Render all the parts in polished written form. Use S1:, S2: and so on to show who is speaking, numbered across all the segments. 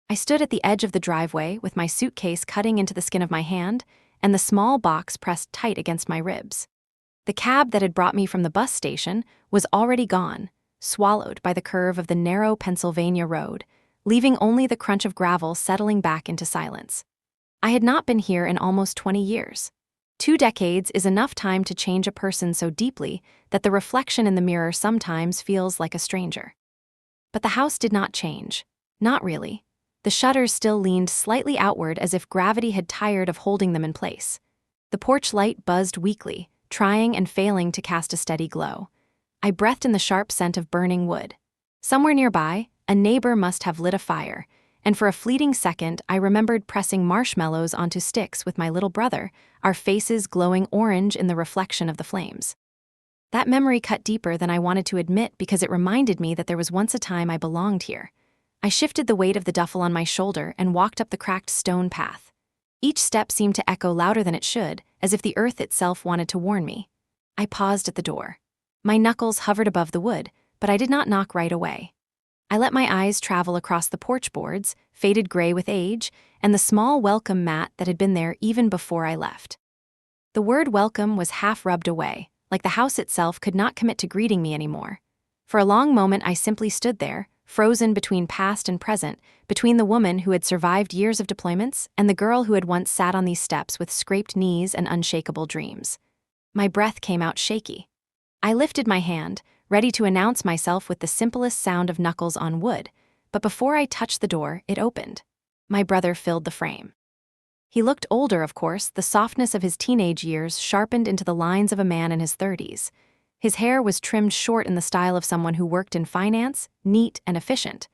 S1: I stood at the edge of the driveway with my suitcase cutting into the skin of my hand and the small box pressed tight against my ribs. The cab that had brought me from the bus station was already gone, swallowed by the curve of the narrow Pennsylvania road, leaving only the crunch of gravel settling back into silence. I had not been here in almost 20 years. 2 decades is enough time to change a person so deeply that the reflection in the mirror sometimes feels like a stranger. But the house did not change. Not really. The shutters still leaned slightly outward as if gravity had tired of holding them in place. The porch light buzzed weakly, trying and failing to cast a steady glow. I breathed in the sharp scent of burning wood. Somewhere nearby, a neighbor must have lit a fire, and for a fleeting second I remembered pressing marshmallows onto sticks with my little brother, our faces glowing orange in the reflection of the flames. That memory cut deeper than I wanted to admit because it reminded me that there was once a time I belonged here. I shifted the weight of the duffel on my shoulder and walked up the cracked stone path. Each step seemed to echo louder than it should, as if the earth itself wanted to warn me. I paused at the door. My knuckles hovered above the wood, but I did not knock right away. I let my eyes travel across the porch boards, faded gray with age, and the small welcome mat that had been there even before I left. The word welcome was half rubbed away, like the house itself could not commit to greeting me anymore. For a long moment I simply stood there, frozen between past and present, between the woman who had survived years of deployments and the girl who had once sat on these steps with scraped knees and unshakable dreams. My breath came out shaky. I lifted my hand, ready to announce myself with the simplest sound of knuckles on wood, but before I touched the door, it opened. My brother filled the frame. He looked older, of course, the softness of his teenage years sharpened into the lines of a man in his 30s. His hair was trimmed short in the style of someone who worked in finance, neat and efficient.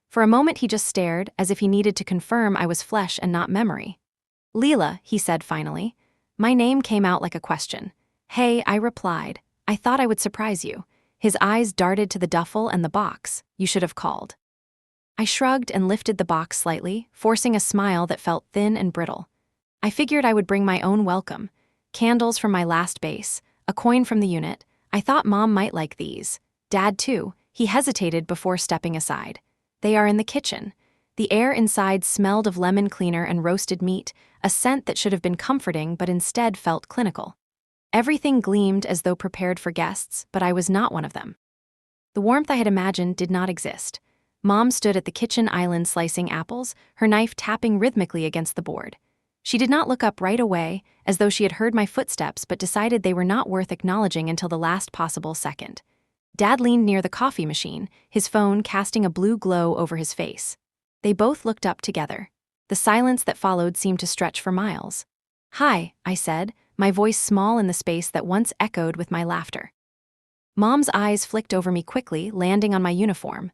S1: For a moment he just stared, as if he needed to confirm I was flesh and not memory. "Leela," he said finally. My name came out like a question. "Hey," I replied. "I thought I would surprise you." His eyes darted to the duffel and the box. "You should have called." I shrugged and lifted the box slightly, forcing a smile that felt thin and brittle. I figured I would bring my own welcome. Candles from my last base, a coin from the unit. I thought Mom might like these. Dad too. He hesitated before stepping aside. "They are in the kitchen." The air inside smelled of lemon cleaner and roasted meat, a scent that should have been comforting but instead felt clinical. Everything gleamed as though prepared for guests, but I was not one of them. The warmth I had imagined did not exist. Mom stood at the kitchen island slicing apples, her knife tapping rhythmically against the board. She did not look up right away, as though she had heard my footsteps but decided they were not worth acknowledging until the last possible second. Dad leaned near the coffee machine, his phone casting a blue glow over his face. They both looked up together. The silence that followed seemed to stretch for miles. "Hi," I said, my voice small in the space that once echoed with my laughter. Mom's eyes flicked over me quickly, landing on my uniform.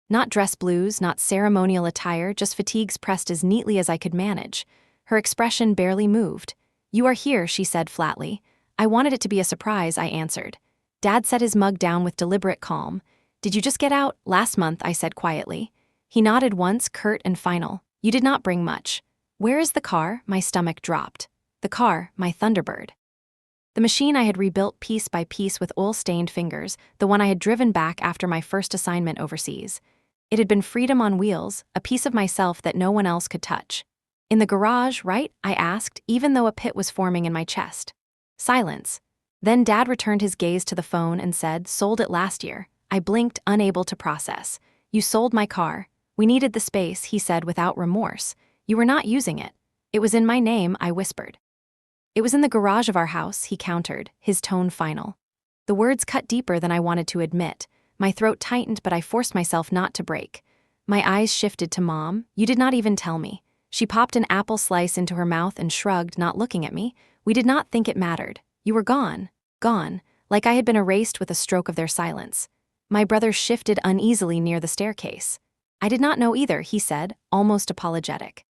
S1: Not dress blues, not ceremonial attire, just fatigues pressed as neatly as I could manage. Her expression barely moved. "You are here," she said flatly. "I wanted it to be a surprise," I answered. Dad set his mug down with deliberate calm. "Did you just get out?" "Last month," I said quietly. He nodded once, curt and final. "You did not bring much." "Where is the car?" My stomach dropped. The car, my Thunderbird. The machine I had rebuilt piece by piece with oil-stained fingers, the one I had driven back after my first assignment overseas. It had been freedom on wheels, a piece of myself that no one else could touch. "In the garage, right?" I asked, even though a pit was forming in my chest. Silence. Then Dad returned his gaze to the phone and said, "Sold it last year." I blinked, unable to process. "You sold my car." "We needed the space," he said without remorse. "You were not using it." "It was in my name," I whispered. "It was in the garage of our house," he countered, his tone final. The words cut deeper than I wanted to admit. My throat tightened, but I forced myself not to break. My eyes shifted to Mom. "You did not even tell me." She popped an apple slice into her mouth and shrugged, not looking at me. "We did not think it mattered. You were gone." Gone, like I had been erased with a stroke of their silence. My brother shifted uneasily near the staircase. "I did not know either," he said, almost apologetic.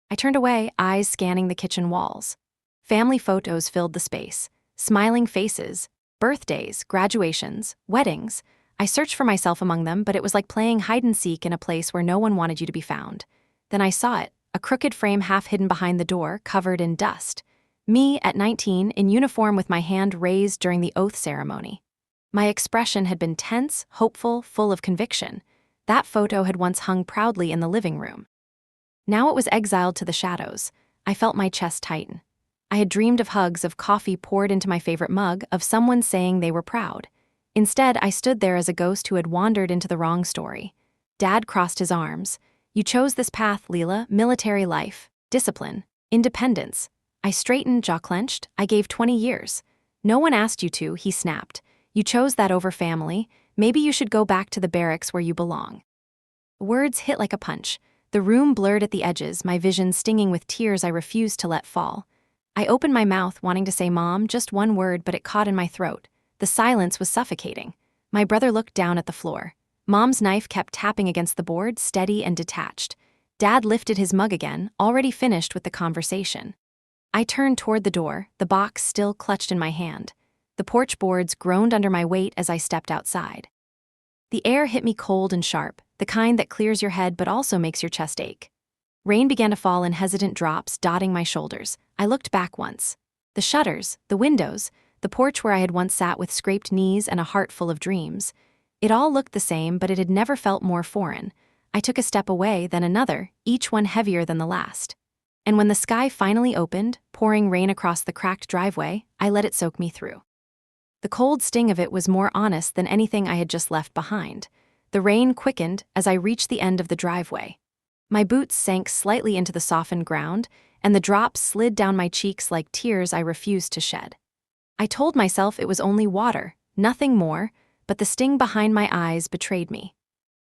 S1: I turned away, eyes scanning the kitchen walls. Family photos filled the space. Smiling faces, birthdays, graduations, weddings. I searched for myself among them, but it was like playing hide-and-seek in a place where no one wanted you to be found. Then I saw it, a crooked frame half hidden behind the door, covered in dust. Me, at 19, in uniform with my hand raised during the oath ceremony. My expression had been tense, hopeful, full of conviction. That photo had once hung proudly in the living room. Now it was exiled to the shadows. I felt my chest tighten. I had dreamed of hugs, of coffee poured into my favorite mug, of someone saying they were proud. Instead, I stood there as a ghost who had wandered into the wrong story. Dad crossed his arms. "You chose this path, Leela, military life, discipline, independence." I straightened, jaw clenched. "I gave 20 years. "No one asked you to," he snapped. "You chose that over family. Maybe you should go back to the barracks where you belong." Words hit like a punch. The room blurred at the edges, my vision stinging with tears I refused to let fall. I opened my mouth, wanting to say "Mom," just one word, but it caught in my throat. The silence was suffocating. My brother looked down at the floor. Mom's knife kept tapping against the board, steady and detached. Dad lifted his mug again, already finished with the conversation. I turned toward the door, the box still clutched in my hand. The porch boards groaned under my weight as I stepped outside. The air hit me cold and sharp, the kind that clears your head but also makes your chest ache. Rain began to fall in hesitant drops, dotting my shoulders. I looked back once. The shutters, the windows, the porch where I had once sat with scraped knees and a heart full of dreams. It all looked the same, but it had never felt more foreign. I took a step away, then another, each one heavier than the last. And when the sky finally opened, pouring rain across the cracked driveway, I let it soak me through. The cold sting of it was more honest than anything I had just left behind. The rain quickened as I reached the end of the driveway. My boots sank slightly into the softened ground, and the drops slid down my cheeks like tears I refused to shed. I told myself it was only water, nothing more, but the sting behind my eyes betrayed me.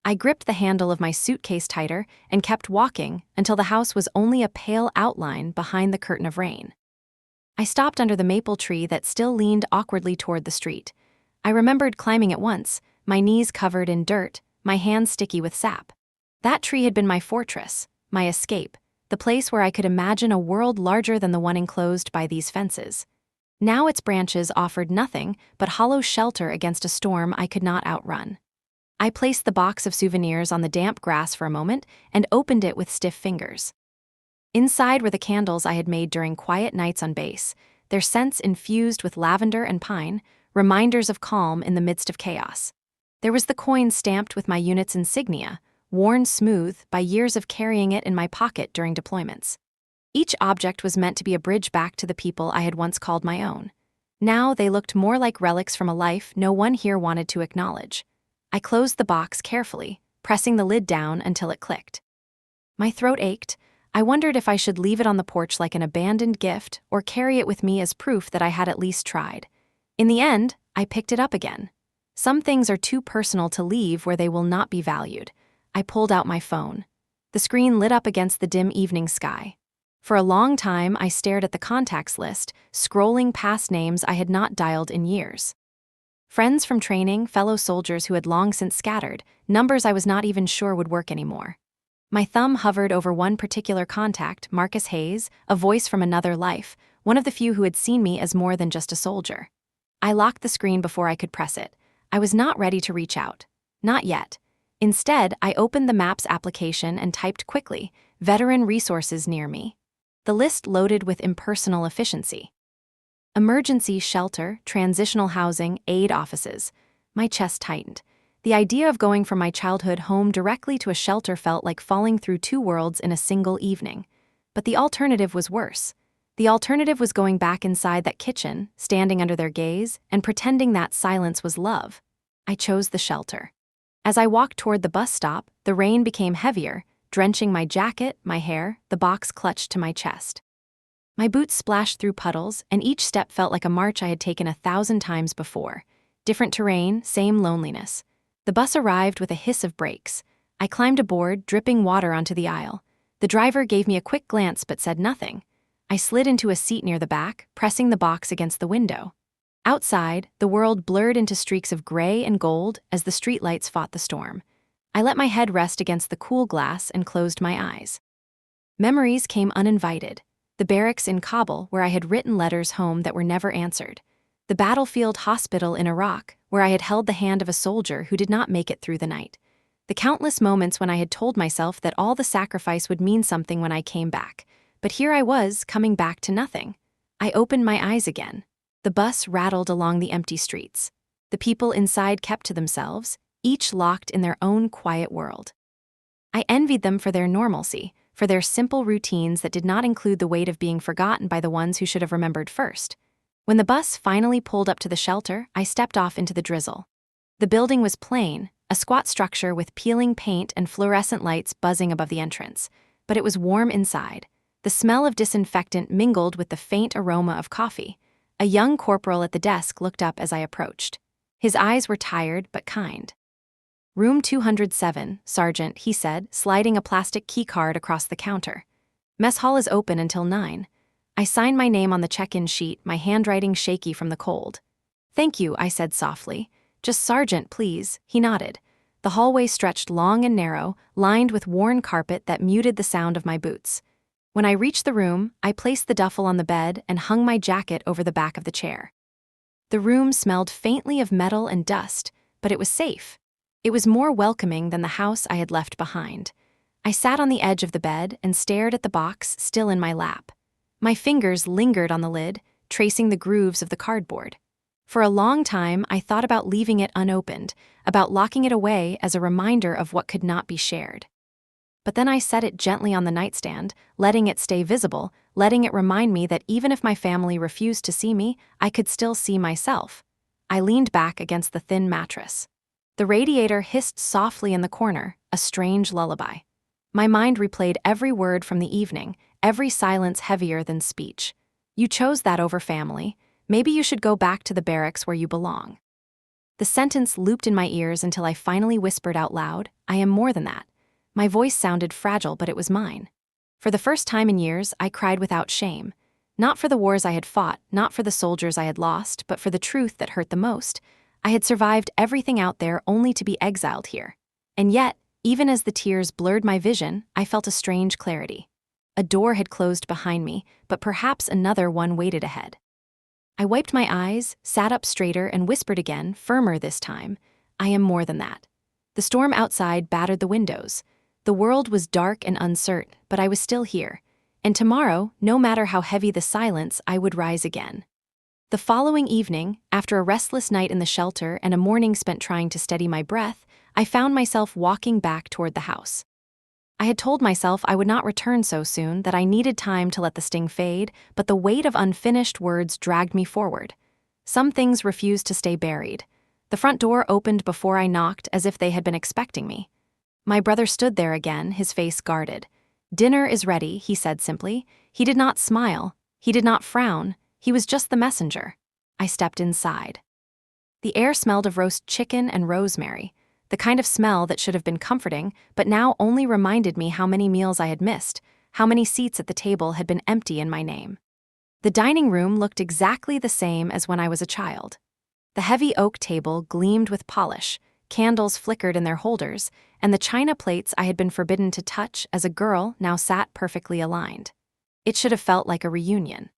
S1: I gripped the handle of my suitcase tighter and kept walking until the house was only a pale outline behind the curtain of rain. I stopped under the maple tree that still leaned awkwardly toward the street. I remembered climbing it once, my knees covered in dirt, my hands sticky with sap. That tree had been my fortress, my escape, the place where I could imagine a world larger than the one enclosed by these fences. Now its branches offered nothing but hollow shelter against a storm I could not outrun. I placed the box of souvenirs on the damp grass for a moment and opened it with stiff fingers. Inside were the candles I had made during quiet nights on base, their scents infused with lavender and pine, reminders of calm in the midst of chaos. There was the coin stamped with my unit's insignia, worn smooth by years of carrying it in my pocket during deployments. Each object was meant to be a bridge back to the people I had once called my own. Now they looked more like relics from a life no one here wanted to acknowledge. I closed the box carefully, pressing the lid down until it clicked. My throat ached. I wondered if I should leave it on the porch like an abandoned gift or carry it with me as proof that I had at least tried. In the end, I picked it up again. Some things are too personal to leave where they will not be valued. I pulled out my phone. The screen lit up against the dim evening sky. For a long time, I stared at the contacts list, scrolling past names I had not dialed in years. Friends from training, fellow soldiers who had long since scattered, numbers I was not even sure would work anymore. My thumb hovered over one particular contact, Marcus Hayes, a voice from another life, one of the few who had seen me as more than just a soldier. I locked the screen before I could press it. I was not ready to reach out. Not yet. Instead, I opened the Maps application and typed quickly, "Veteran resources near me." The list loaded with impersonal efficiency. Emergency shelter, transitional housing, aid offices. My chest tightened. The idea of going from my childhood home directly to a shelter felt like falling through two worlds in a single evening. But the alternative was worse. The alternative was going back inside that kitchen, standing under their gaze, and pretending that silence was love. I chose the shelter. As I walked toward the bus stop, the rain became heavier, drenching my jacket, my hair, the box clutched to my chest. My boots splashed through puddles, and each step felt like a march I had taken 1,000 times before. Different terrain, same loneliness. The bus arrived with a hiss of brakes. I climbed aboard, dripping water onto the aisle. The driver gave me a quick glance but said nothing. I slid into a seat near the back, pressing the box against the window. Outside, the world blurred into streaks of gray and gold as the streetlights fought the storm. I let my head rest against the cool glass and closed my eyes. Memories came uninvited. The barracks in Kabul, where I had written letters home that were never answered. The battlefield hospital in Iraq, where I had held the hand of a soldier who did not make it through the night. The countless moments when I had told myself that all the sacrifice would mean something when I came back. But here I was, coming back to nothing. I opened my eyes again. The bus rattled along the empty streets. The people inside kept to themselves, each locked in their own quiet world. I envied them for their normalcy, for their simple routines that did not include the weight of being forgotten by the ones who should have remembered first. When the bus finally pulled up to the shelter, I stepped off into the drizzle. The building was plain, a squat structure with peeling paint and fluorescent lights buzzing above the entrance, but it was warm inside. The smell of disinfectant mingled with the faint aroma of coffee. A young corporal at the desk looked up as I approached. His eyes were tired but kind. "Room 207, Sergeant," he said, sliding a plastic key card across the counter. "Mess hall is open until 9. I signed my name on the check-in sheet, my handwriting shaky from the cold. "Thank you," I said softly. "Just Sergeant, please," he nodded. The hallway stretched long and narrow, lined with worn carpet that muted the sound of my boots. When I reached the room, I placed the duffel on the bed and hung my jacket over the back of the chair. The room smelled faintly of metal and dust, but it was safe. It was more welcoming than the house I had left behind. I sat on the edge of the bed and stared at the box still in my lap. My fingers lingered on the lid, tracing the grooves of the cardboard. For a long time, I thought about leaving it unopened, about locking it away as a reminder of what could not be shared. But then I set it gently on the nightstand, letting it stay visible, letting it remind me that even if my family refused to see me, I could still see myself. I leaned back against the thin mattress. The radiator hissed softly in the corner, a strange lullaby. My mind replayed every word from the evening, every silence heavier than speech. "You chose that over family. Maybe you should go back to the barracks where you belong." The sentence looped in my ears until I finally whispered out loud, "I am more than that." My voice sounded fragile, but it was mine. For the first time in years, I cried without shame. Not for the wars I had fought, not for the soldiers I had lost, but for the truth that hurt the most. I had survived everything out there only to be exiled here. And yet, even as the tears blurred my vision, I felt a strange clarity. A door had closed behind me, but perhaps another one waited ahead. I wiped my eyes, sat up straighter, and whispered again, firmer this time, "I am more than that." The storm outside battered the windows. The world was dark and uncertain, but I was still here. And tomorrow, no matter how heavy the silence, I would rise again. The following evening, after a restless night in the shelter and a morning spent trying to steady my breath, I found myself walking back toward the house. I had told myself I would not return so soon, that I needed time to let the sting fade, but the weight of unfinished words dragged me forward. Some things refused to stay buried. The front door opened before I knocked, as if they had been expecting me. My brother stood there again, his face guarded. "Dinner is ready," he said simply. He did not smile. He did not frown. He was just the messenger. I stepped inside. The air smelled of roast chicken and rosemary, the kind of smell that should have been comforting, but now only reminded me how many meals I had missed, how many seats at the table had been empty in my name. The dining room looked exactly the same as when I was a child. The heavy oak table gleamed with polish, candles flickered in their holders, and the china plates I had been forbidden to touch as a girl now sat perfectly aligned. It should have felt like a reunion.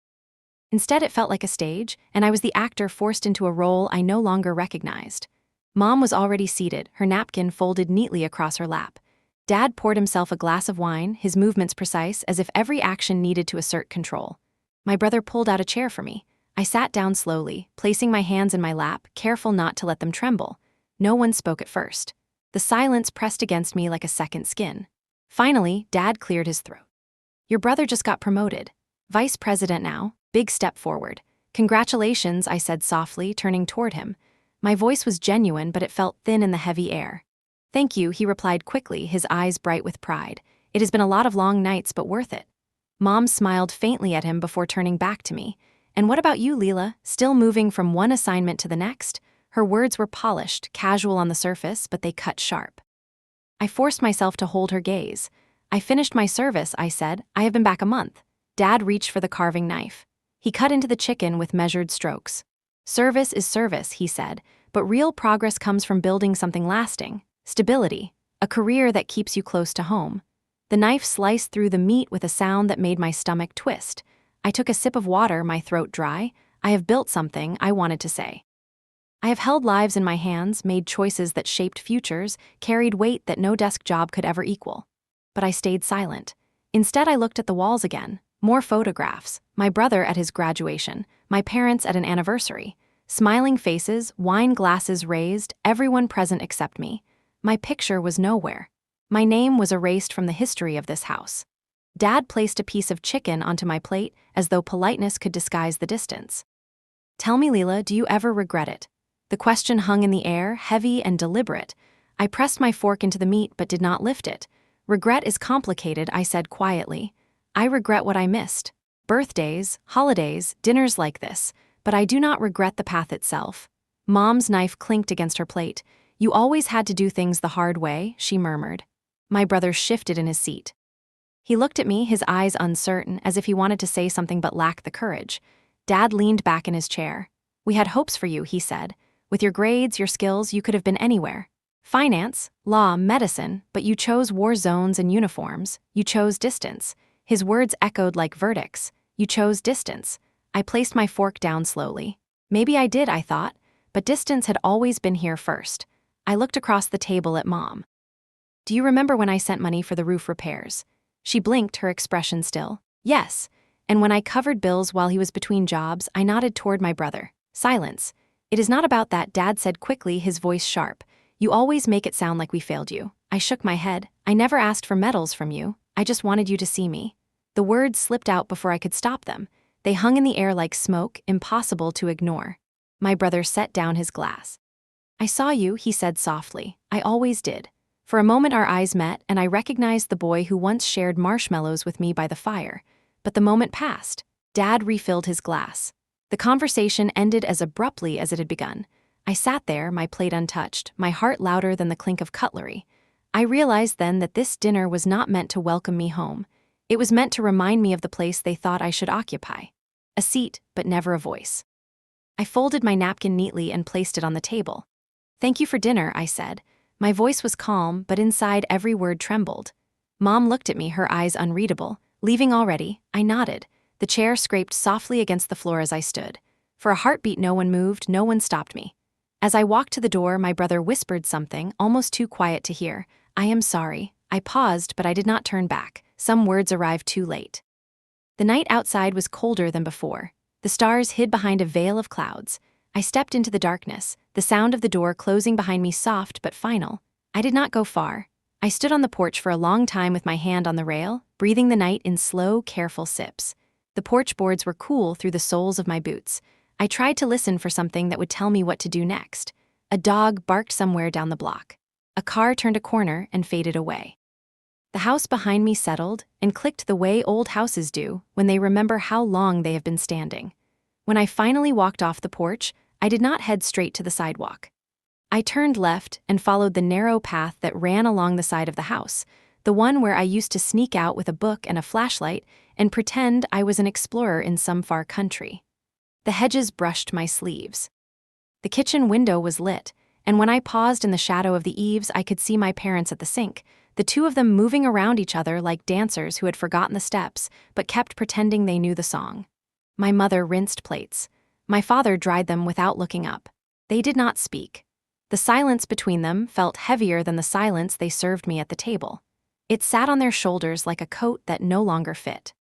S1: Instead, it felt like a stage, and I was the actor forced into a role I no longer recognized. Mom was already seated, her napkin folded neatly across her lap. Dad poured himself a glass of wine, his movements precise, as if every action needed to assert control. My brother pulled out a chair for me. I sat down slowly, placing my hands in my lap, careful not to let them tremble. No one spoke at first. The silence pressed against me like a second skin. Finally, Dad cleared his throat. "Your brother just got promoted. Vice president now. Big step forward." "Congratulations," I said softly, turning toward him. My voice was genuine, but it felt thin in the heavy air. "Thank you," he replied quickly, his eyes bright with pride. "It has been a lot of long nights, but worth it." Mom smiled faintly at him before turning back to me. "And what about you, Leela? Still moving from one assignment to the next?" Her words were polished, casual on the surface, but they cut sharp. I forced myself to hold her gaze. "I finished my service," I said. "I have been back a month." Dad reached for the carving knife. He cut into the chicken with measured strokes. "Service is service," he said, "but real progress comes from building something lasting. Stability. A career that keeps you close to home." The knife sliced through the meat with a sound that made my stomach twist. I took a sip of water, my throat dry. I have built something, I wanted to say. I have held lives in my hands, made choices that shaped futures, carried weight that no desk job could ever equal. But I stayed silent. Instead, I looked at the walls again. More photographs. My brother at his graduation, my parents at an anniversary. Smiling faces, wine glasses raised, everyone present except me. My picture was nowhere. My name was erased from the history of this house. Dad placed a piece of chicken onto my plate as though politeness could disguise the distance. Tell me, Leela, do you ever regret it? The question hung in the air, heavy and deliberate. I pressed my fork into the meat but did not lift it. Regret is complicated, I said quietly. I regret what I missed. Birthdays, holidays, dinners like this, but I do not regret the path itself. Mom's knife clinked against her plate. You always had to do things the hard way, she murmured. My brother shifted in his seat. He looked at me, his eyes uncertain, as if he wanted to say something but lacked the courage. Dad leaned back in his chair. We had hopes for you, he said. With your grades, your skills, you could have been anywhere. Finance, law, medicine, but you chose war zones and uniforms. You chose distance. His words echoed like verdicts. You chose distance. I placed my fork down slowly. Maybe I did, I thought, but distance had always been here first. I looked across the table at Mom. Do you remember when I sent money for the roof repairs? She blinked, her expression still. Yes. And when I covered bills while he was between jobs, I nodded toward my brother. Silence. It is not about that, Dad said quickly, his voice sharp. You always make it sound like we failed you. I shook my head. I never asked for medals from you. I just wanted you to see me. The words slipped out before I could stop them. They hung in the air like smoke, impossible to ignore. My brother set down his glass. I saw you, he said softly. I always did. For a moment our eyes met, and I recognized the boy who once shared marshmallows with me by the fire. But the moment passed. Dad refilled his glass. The conversation ended as abruptly as it had begun. I sat there, my plate untouched, my heart louder than the clink of cutlery. I realized then that this dinner was not meant to welcome me home. It was meant to remind me of the place they thought I should occupy. A seat, but never a voice. I folded my napkin neatly and placed it on the table. Thank you for dinner, I said. My voice was calm, but inside every word trembled. Mom looked at me, her eyes unreadable. Leaving already, I nodded. The chair scraped softly against the floor as I stood. For a heartbeat, no one moved, no one stopped me. As I walked to the door, my brother whispered something, almost too quiet to hear. I am sorry. I paused, but I did not turn back. Some words arrived too late. The night outside was colder than before. The stars hid behind a veil of clouds. I stepped into the darkness, the sound of the door closing behind me soft but final. I did not go far. I stood on the porch for a long time with my hand on the rail, breathing the night in slow, careful sips. The porch boards were cool through the soles of my boots. I tried to listen for something that would tell me what to do next. A dog barked somewhere down the block. A car turned a corner and faded away. The house behind me settled and clicked the way old houses do when they remember how long they have been standing. When I finally walked off the porch, I did not head straight to the sidewalk. I turned left and followed the narrow path that ran along the side of the house, the one where I used to sneak out with a book and a flashlight and pretend I was an explorer in some far country. The hedges brushed my sleeves. The kitchen window was lit, and when I paused in the shadow of the eaves, I could see my parents at the sink, the two of them moving around each other like dancers who had forgotten the steps but kept pretending they knew the song. My mother rinsed plates. My father dried them without looking up. They did not speak. The silence between them felt heavier than the silence they served me at the table. It sat on their shoulders like a coat that no longer fit.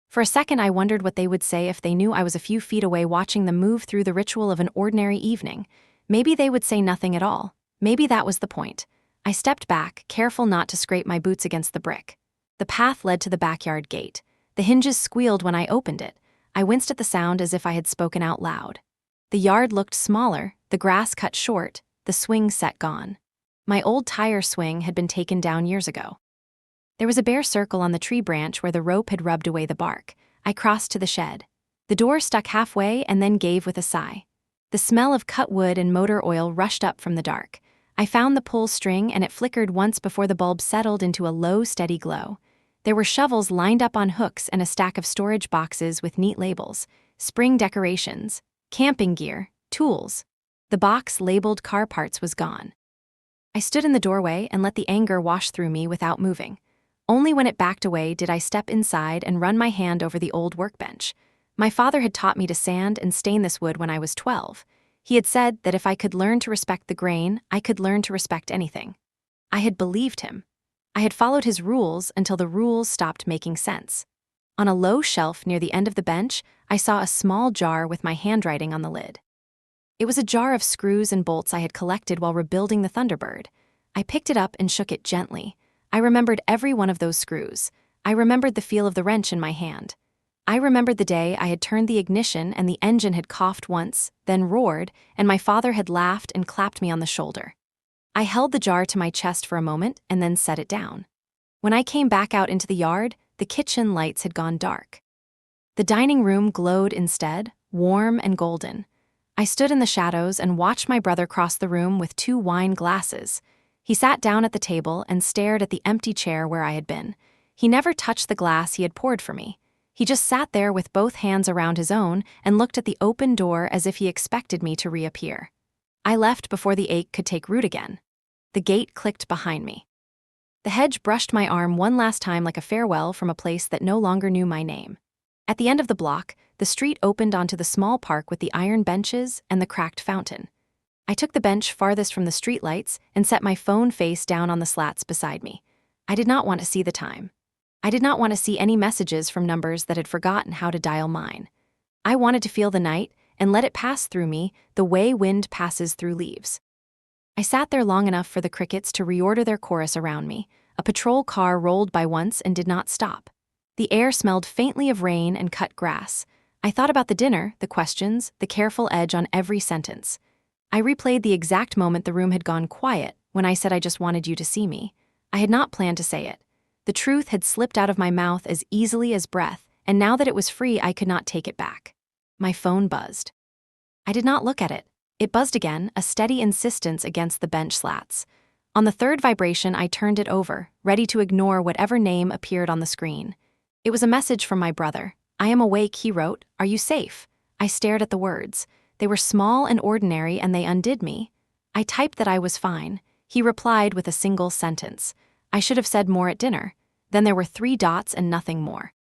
S1: For a second, I wondered what they would say if they knew I was a few feet away watching them move through the ritual of an ordinary evening. Maybe they would say nothing at all. Maybe that was the point. I stepped back, careful not to scrape my boots against the brick. The path led to the backyard gate. The hinges squealed when I opened it. I winced at the sound as if I had spoken out loud. The yard looked smaller, the grass cut short, the swing set gone. My old tire swing had been taken down years ago. There was a bare circle on the tree branch where the rope had rubbed away the bark. I crossed to the shed. The door stuck halfway and then gave with a sigh. The smell of cut wood and motor oil rushed up from the dark. I found the pull string and it flickered once before the bulb settled into a low, steady glow. There were shovels lined up on hooks and a stack of storage boxes with neat labels. Spring decorations, camping gear, tools. The box labeled car parts was gone. I stood in the doorway and let the anger wash through me without moving. Only when it backed away did I step inside and run my hand over the old workbench. My father had taught me to sand and stain this wood when I was 12. He had said that if I could learn to respect the grain, I could learn to respect anything. I had believed him. I had followed his rules until the rules stopped making sense. On a low shelf near the end of the bench, I saw a small jar with my handwriting on the lid. It was a jar of screws and bolts I had collected while rebuilding the Thunderbird. I picked it up and shook it gently. I remembered every one of those screws. I remembered the feel of the wrench in my hand. I remembered the day I had turned the ignition and the engine had coughed once, then roared, and my father had laughed and clapped me on the shoulder. I held the jar to my chest for a moment and then set it down. When I came back out into the yard, the kitchen lights had gone dark. The dining room glowed instead, warm and golden. I stood in the shadows and watched my brother cross the room with 2 wine glasses. He sat down at the table and stared at the empty chair where I had been. He never touched the glass he had poured for me. He just sat there with both hands around his own and looked at the open door as if he expected me to reappear. I left before the ache could take root again. The gate clicked behind me. The hedge brushed my arm one last time like a farewell from a place that no longer knew my name. At the end of the block, the street opened onto the small park with the iron benches and the cracked fountain. I took the bench farthest from the streetlights and set my phone face down on the slats beside me. I did not want to see the time. I did not want to see any messages from numbers that had forgotten how to dial mine. I wanted to feel the night and let it pass through me the way wind passes through leaves. I sat there long enough for the crickets to reorder their chorus around me. A patrol car rolled by once and did not stop. The air smelled faintly of rain and cut grass. I thought about the dinner, the questions, the careful edge on every sentence. I replayed the exact moment the room had gone quiet when I said I just wanted you to see me. I had not planned to say it. The truth had slipped out of my mouth as easily as breath, and now that it was free, I could not take it back. My phone buzzed. I did not look at it. It buzzed again, a steady insistence against the bench slats. On the 3rd vibration, I turned it over, ready to ignore whatever name appeared on the screen. It was a message from my brother. "I am awake," he wrote. "Are you safe?" I stared at the words. They were small and ordinary, and they undid me. I typed that I was fine. He replied with a single sentence. I should have said more at dinner. Then there were 3 dots and nothing more.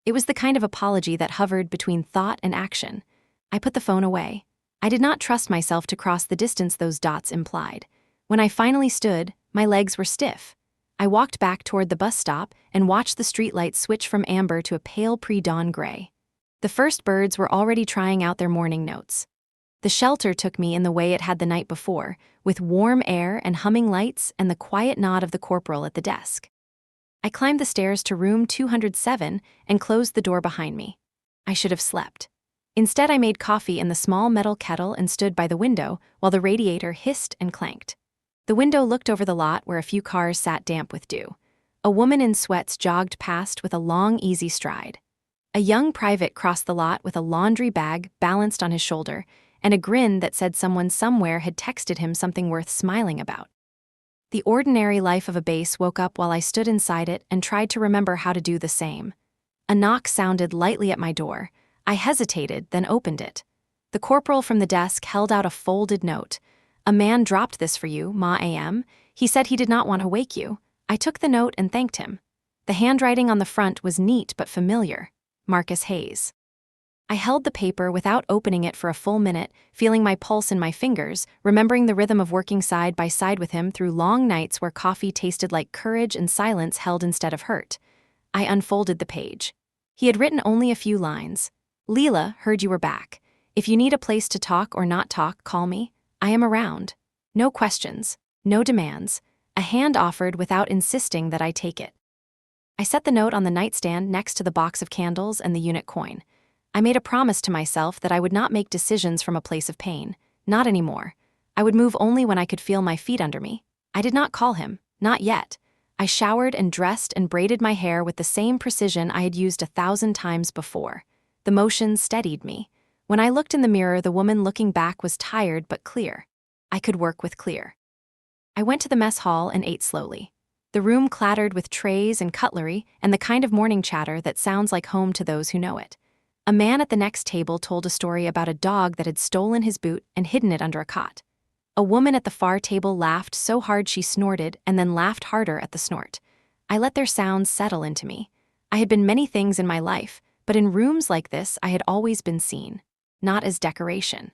S1: It was the kind of apology that hovered between thought and action. I put the phone away. I did not trust myself to cross the distance those dots implied. When I finally stood, my legs were stiff. I walked back toward the bus stop and watched the streetlights switch from amber to a pale pre-dawn gray. The first birds were already trying out their morning notes. The shelter took me in the way it had the night before, with warm air and humming lights and the quiet nod of the corporal at the desk. I climbed the stairs to room 207 and closed the door behind me. I should have slept. Instead, I made coffee in the small metal kettle and stood by the window while the radiator hissed and clanked. The window looked over the lot where a few cars sat damp with dew. A woman in sweats jogged past with a long, easy stride. A young private crossed the lot with a laundry bag balanced on his shoulder and a grin that said someone somewhere had texted him something worth smiling about. The ordinary life of a base woke up while I stood inside it and tried to remember how to do the same. A knock sounded lightly at my door. I hesitated, then opened it. The corporal from the desk held out a folded note. "A man dropped this for you, Ma AM. He said he did not want to wake you." I took the note and thanked him. The handwriting on the front was neat but familiar. Marcus Hayes. I held the paper without opening it for a full minute, feeling my pulse in my fingers, remembering the rhythm of working side by side with him through long nights where coffee tasted like courage and silence held instead of hurt. I unfolded the page. He had written only a few lines. "Leela, heard you were back. If you need a place to talk or not talk, call me. I am around. No questions, no demands. A hand offered without insisting that I take it." I set the note on the nightstand next to the box of candles and the unit coin. I made a promise to myself that I would not make decisions from a place of pain. Not anymore. I would move only when I could feel my feet under me. I did not call him. Not yet. I showered and dressed and braided my hair with the same precision I had used 1,000 times before. The motion steadied me. When I looked in the mirror, the woman looking back was tired but clear. I could work with clear. I went to the mess hall and ate slowly. The room clattered with trays and cutlery and the kind of morning chatter that sounds like home to those who know it. A man at the next table told a story about a dog that had stolen his boot and hidden it under a cot. A woman at the far table laughed so hard she snorted and then laughed harder at the snort. I let their sounds settle into me. I had been many things in my life, but in rooms like this I had always been seen. Not as decoration.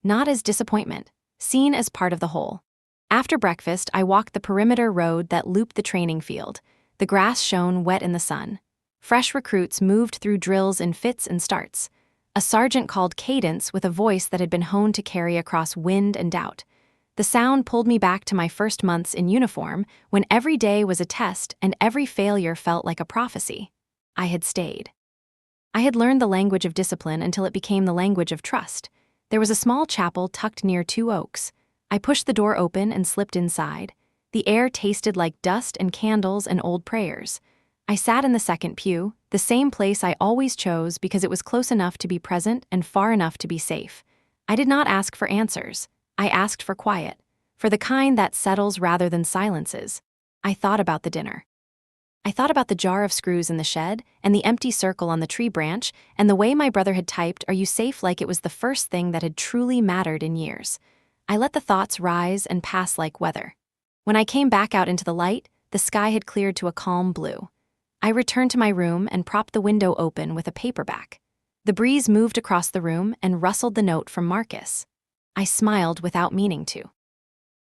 S1: Not as disappointment. Seen as part of the whole. After breakfast, I walked the perimeter road that looped the training field. The grass shone wet in the sun. Fresh recruits moved through drills in fits and starts. A sergeant called cadence with a voice that had been honed to carry across wind and doubt. The sound pulled me back to my first months in uniform, when every day was a test and every failure felt like a prophecy. I had stayed. I had learned the language of discipline until it became the language of trust. There was a small chapel tucked near two oaks. I pushed the door open and slipped inside. The air tasted like dust and candles and old prayers. I sat in the second pew, the same place I always chose because it was close enough to be present and far enough to be safe. I did not ask for answers. I asked for quiet, for the kind that settles rather than silences. I thought about the dinner. I thought about the jar of screws in the shed, and the empty circle on the tree branch, and the way my brother had typed, "Are you safe?" like it was the first thing that had truly mattered in years. I let the thoughts rise and pass like weather. When I came back out into the light, the sky had cleared to a calm blue. I returned to my room and propped the window open with a paperback. The breeze moved across the room and rustled the note from Marcus. I smiled without meaning to.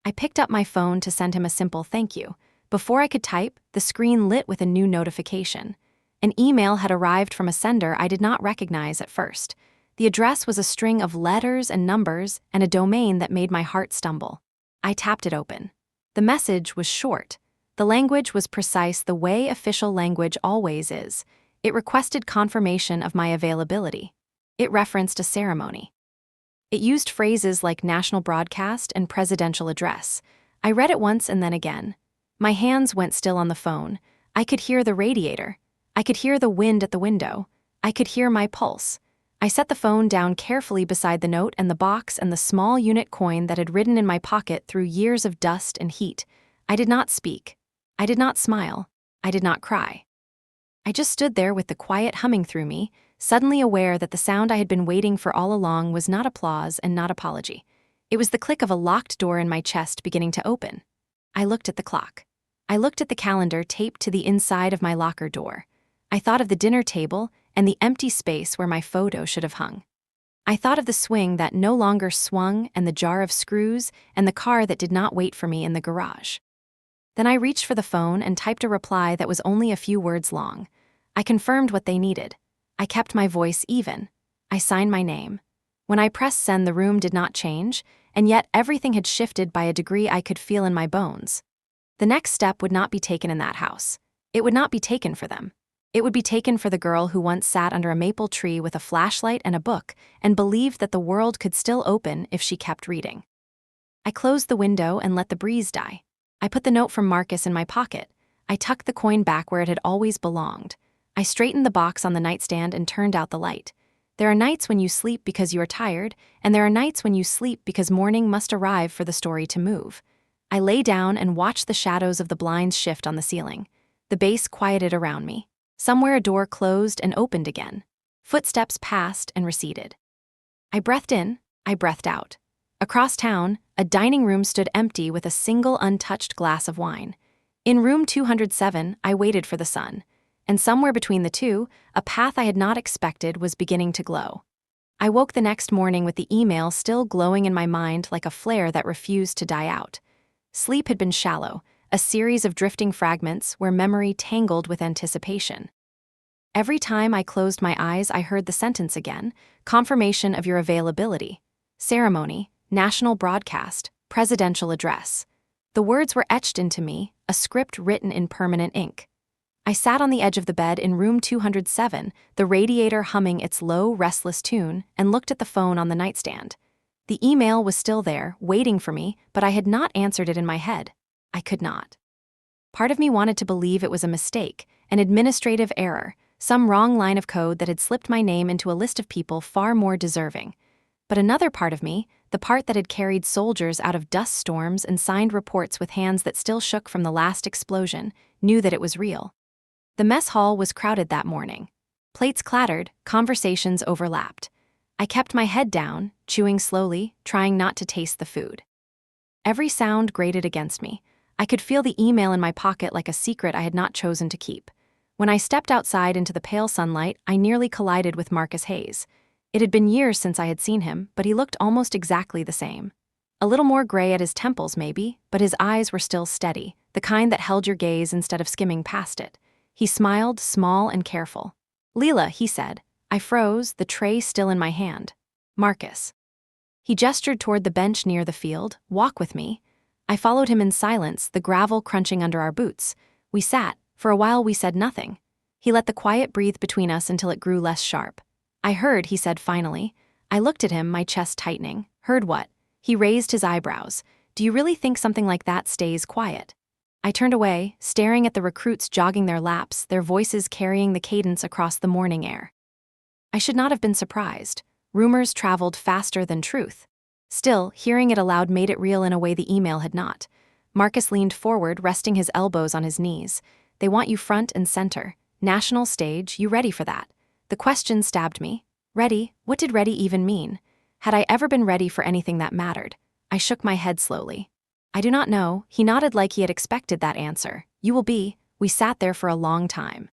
S1: I picked up my phone to send him a simple thank you. Before I could type, the screen lit with a new notification. An email had arrived from a sender I did not recognize at first. The address was a string of letters and numbers and a domain that made my heart stumble. I tapped it open. The message was short. The language was precise the way official language always is. It requested confirmation of my availability. It referenced a ceremony. It used phrases like national broadcast and presidential address. I read it once and then again. My hands went still on the phone. I could hear the radiator. I could hear the wind at the window. I could hear my pulse. I set the phone down carefully beside the note and the box and the small unit coin that had ridden in my pocket through years of dust and heat. I did not speak. I did not smile. I did not cry. I just stood there with the quiet humming through me, suddenly aware that the sound I had been waiting for all along was not applause and not apology. It was the click of a locked door in my chest beginning to open. I looked at the clock. I looked at the calendar taped to the inside of my locker door. I thought of the dinner table and the empty space where my photo should have hung. I thought of the swing that no longer swung and the jar of screws and the car that did not wait for me in the garage. Then I reached for the phone and typed a reply that was only a few words long. I confirmed what they needed. I kept my voice even. I signed my name. When I pressed send, the room did not change, and yet everything had shifted by a degree I could feel in my bones. The next step would not be taken in that house. It would not be taken for them. It would be taken for the girl who once sat under a maple tree with a flashlight and a book and believed that the world could still open if she kept reading. I closed the window and let the breeze die. I put the note from Marcus in my pocket. I tucked the coin back where it had always belonged. I straightened the box on the nightstand and turned out the light. There are nights when you sleep because you are tired, and there are nights when you sleep because morning must arrive for the story to move. I lay down and watched the shadows of the blinds shift on the ceiling. The bass quieted around me. Somewhere a door closed and opened again. Footsteps passed and receded. I breathed in, I breathed out. Across town, a dining room stood empty with a single untouched glass of wine. In room 207, I waited for the sun. And somewhere between the two, a path I had not expected was beginning to glow. I woke the next morning with the email still glowing in my mind like a flare that refused to die out. Sleep had been shallow, a series of drifting fragments where memory tangled with anticipation. Every time I closed my eyes, I heard the sentence again: confirmation of your availability. Ceremony, national broadcast, presidential address. The words were etched into me, a script written in permanent ink. I sat on the edge of the bed in room 207, the radiator humming its low, restless tune, and looked at the phone on the nightstand. The email was still there, waiting for me, but I had not answered it in my head. I could not. Part of me wanted to believe it was a mistake, an administrative error, some wrong line of code that had slipped my name into a list of people far more deserving. But another part of me, the part that had carried soldiers out of dust storms and signed reports with hands that still shook from the last explosion, knew that it was real. The mess hall was crowded that morning. Plates clattered, conversations overlapped. I kept my head down, chewing slowly, trying not to taste the food. Every sound grated against me. I could feel the email in my pocket like a secret I had not chosen to keep. When I stepped outside into the pale sunlight, I nearly collided with Marcus Hayes. It had been years since I had seen him, but he looked almost exactly the same. A little more gray at his temples, maybe, but his eyes were still steady, the kind that held your gaze instead of skimming past it. He smiled, small and careful. "Leela," he said. I froze, the tray still in my hand. "Marcus." He gestured toward the bench near the field. "Walk with me." I followed him in silence, the gravel crunching under our boots. We sat. For a while we said nothing. He let the quiet breathe between us until it grew less sharp. "I heard," he said finally. I looked at him, my chest tightening. "Heard what?" He raised his eyebrows. "Do you really think something like that stays quiet?" I turned away, staring at the recruits jogging their laps, their voices carrying the cadence across the morning air. I should not have been surprised. Rumors traveled faster than truth. Still, hearing it aloud made it real in a way the email had not. Marcus leaned forward, resting his elbows on his knees. "They want you front and center. National stage, you ready for that?" The question stabbed me. Ready? What did ready even mean? Had I ever been ready for anything that mattered? I shook my head slowly. "I do not know." He nodded like he had expected that answer. "You will be." We sat there for a long time.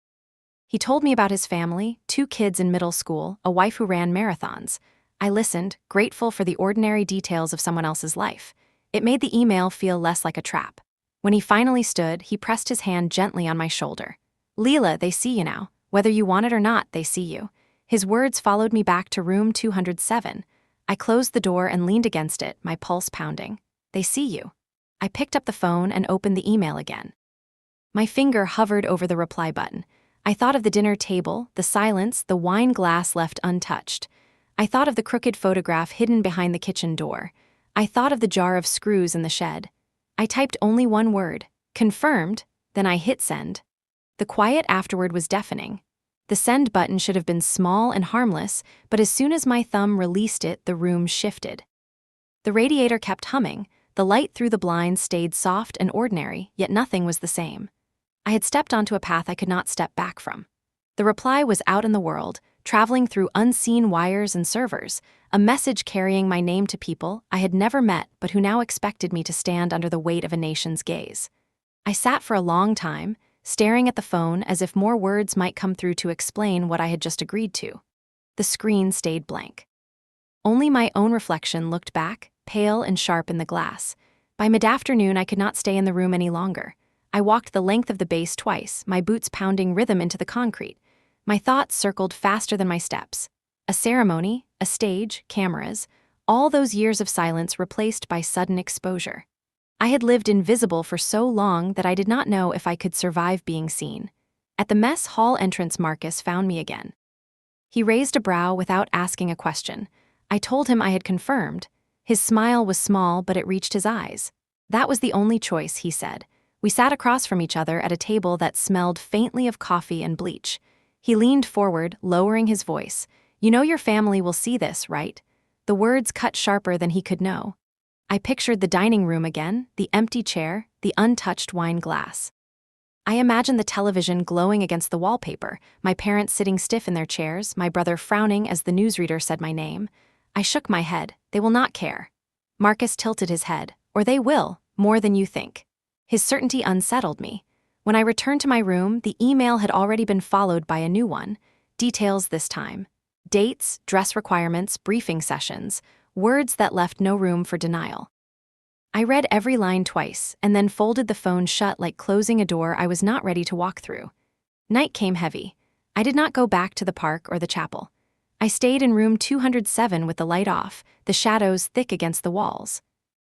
S1: He told me about his family, 2 kids in middle school, a wife who ran marathons. I listened, grateful for the ordinary details of someone else's life. It made the email feel less like a trap. When he finally stood, he pressed his hand gently on my shoulder. "Leela, they see you now. Whether you want it or not, they see you." His words followed me back to room 207. I closed the door and leaned against it, my pulse pounding. "They see you." I picked up the phone and opened the email again. My finger hovered over the reply button. I thought of the dinner table, the silence, the wine glass left untouched. I thought of the crooked photograph hidden behind the kitchen door. I thought of the jar of screws in the shed. I typed only one word, "Confirmed," then I hit send. The quiet afterward was deafening. The send button should have been small and harmless, but as soon as my thumb released it, the room shifted. The radiator kept humming. The light through the blinds stayed soft and ordinary, yet nothing was the same. I had stepped onto a path I could not step back from. The reply was out in the world, traveling through unseen wires and servers, a message carrying my name to people I had never met but who now expected me to stand under the weight of a nation's gaze. I sat for a long time, staring at the phone as if more words might come through to explain what I had just agreed to. The screen stayed blank. Only my own reflection looked back, pale and sharp in the glass. By mid-afternoon, I could not stay in the room any longer. I walked the length of the base twice, my boots pounding rhythm into the concrete. My thoughts circled faster than my steps. A ceremony, a stage, cameras, all those years of silence replaced by sudden exposure. I had lived invisible for so long that I did not know if I could survive being seen. At the mess hall entrance, Marcus found me again. He raised a brow without asking a question. I told him I had confirmed. His smile was small, but it reached his eyes. "That was the only choice," he said. We sat across from each other at a table that smelled faintly of coffee and bleach. He leaned forward, lowering his voice. "You know your family will see this, right?" The words cut sharper than he could know. I pictured the dining room again, the empty chair, the untouched wine glass. I imagined the television glowing against the wallpaper, my parents sitting stiff in their chairs, my brother frowning as the newsreader said my name. I shook my head. "They will not care." Marcus tilted his head. "Or they will, more than you think." His certainty unsettled me. When I returned to my room, the email had already been followed by a new one. Details this time. Dates, dress requirements, briefing sessions, words that left no room for denial. I read every line twice, and then folded the phone shut like closing a door I was not ready to walk through. Night came heavy. I did not go back to the park or the chapel. I stayed in room 207 with the light off, the shadows thick against the walls.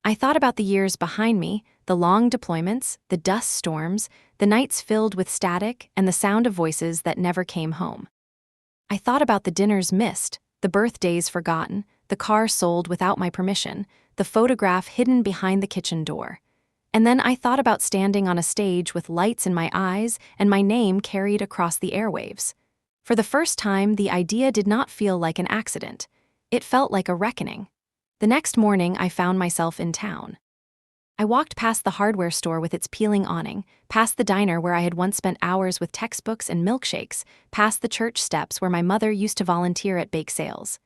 S1: I thought about the years behind me, the long deployments, the dust storms, the nights filled with static, and the sound of voices that never came home. I thought about the dinners missed, the birthdays forgotten, the car sold without my permission, the photograph hidden behind the kitchen door. And then I thought about standing on a stage with lights in my eyes and my name carried across the airwaves. For the first time, the idea did not feel like an accident. It felt like a reckoning. The next morning, I found myself in town. I walked past the hardware store with its peeling awning, past the diner where I had once spent hours with textbooks and milkshakes, past the church steps where my mother used to volunteer at bake sales.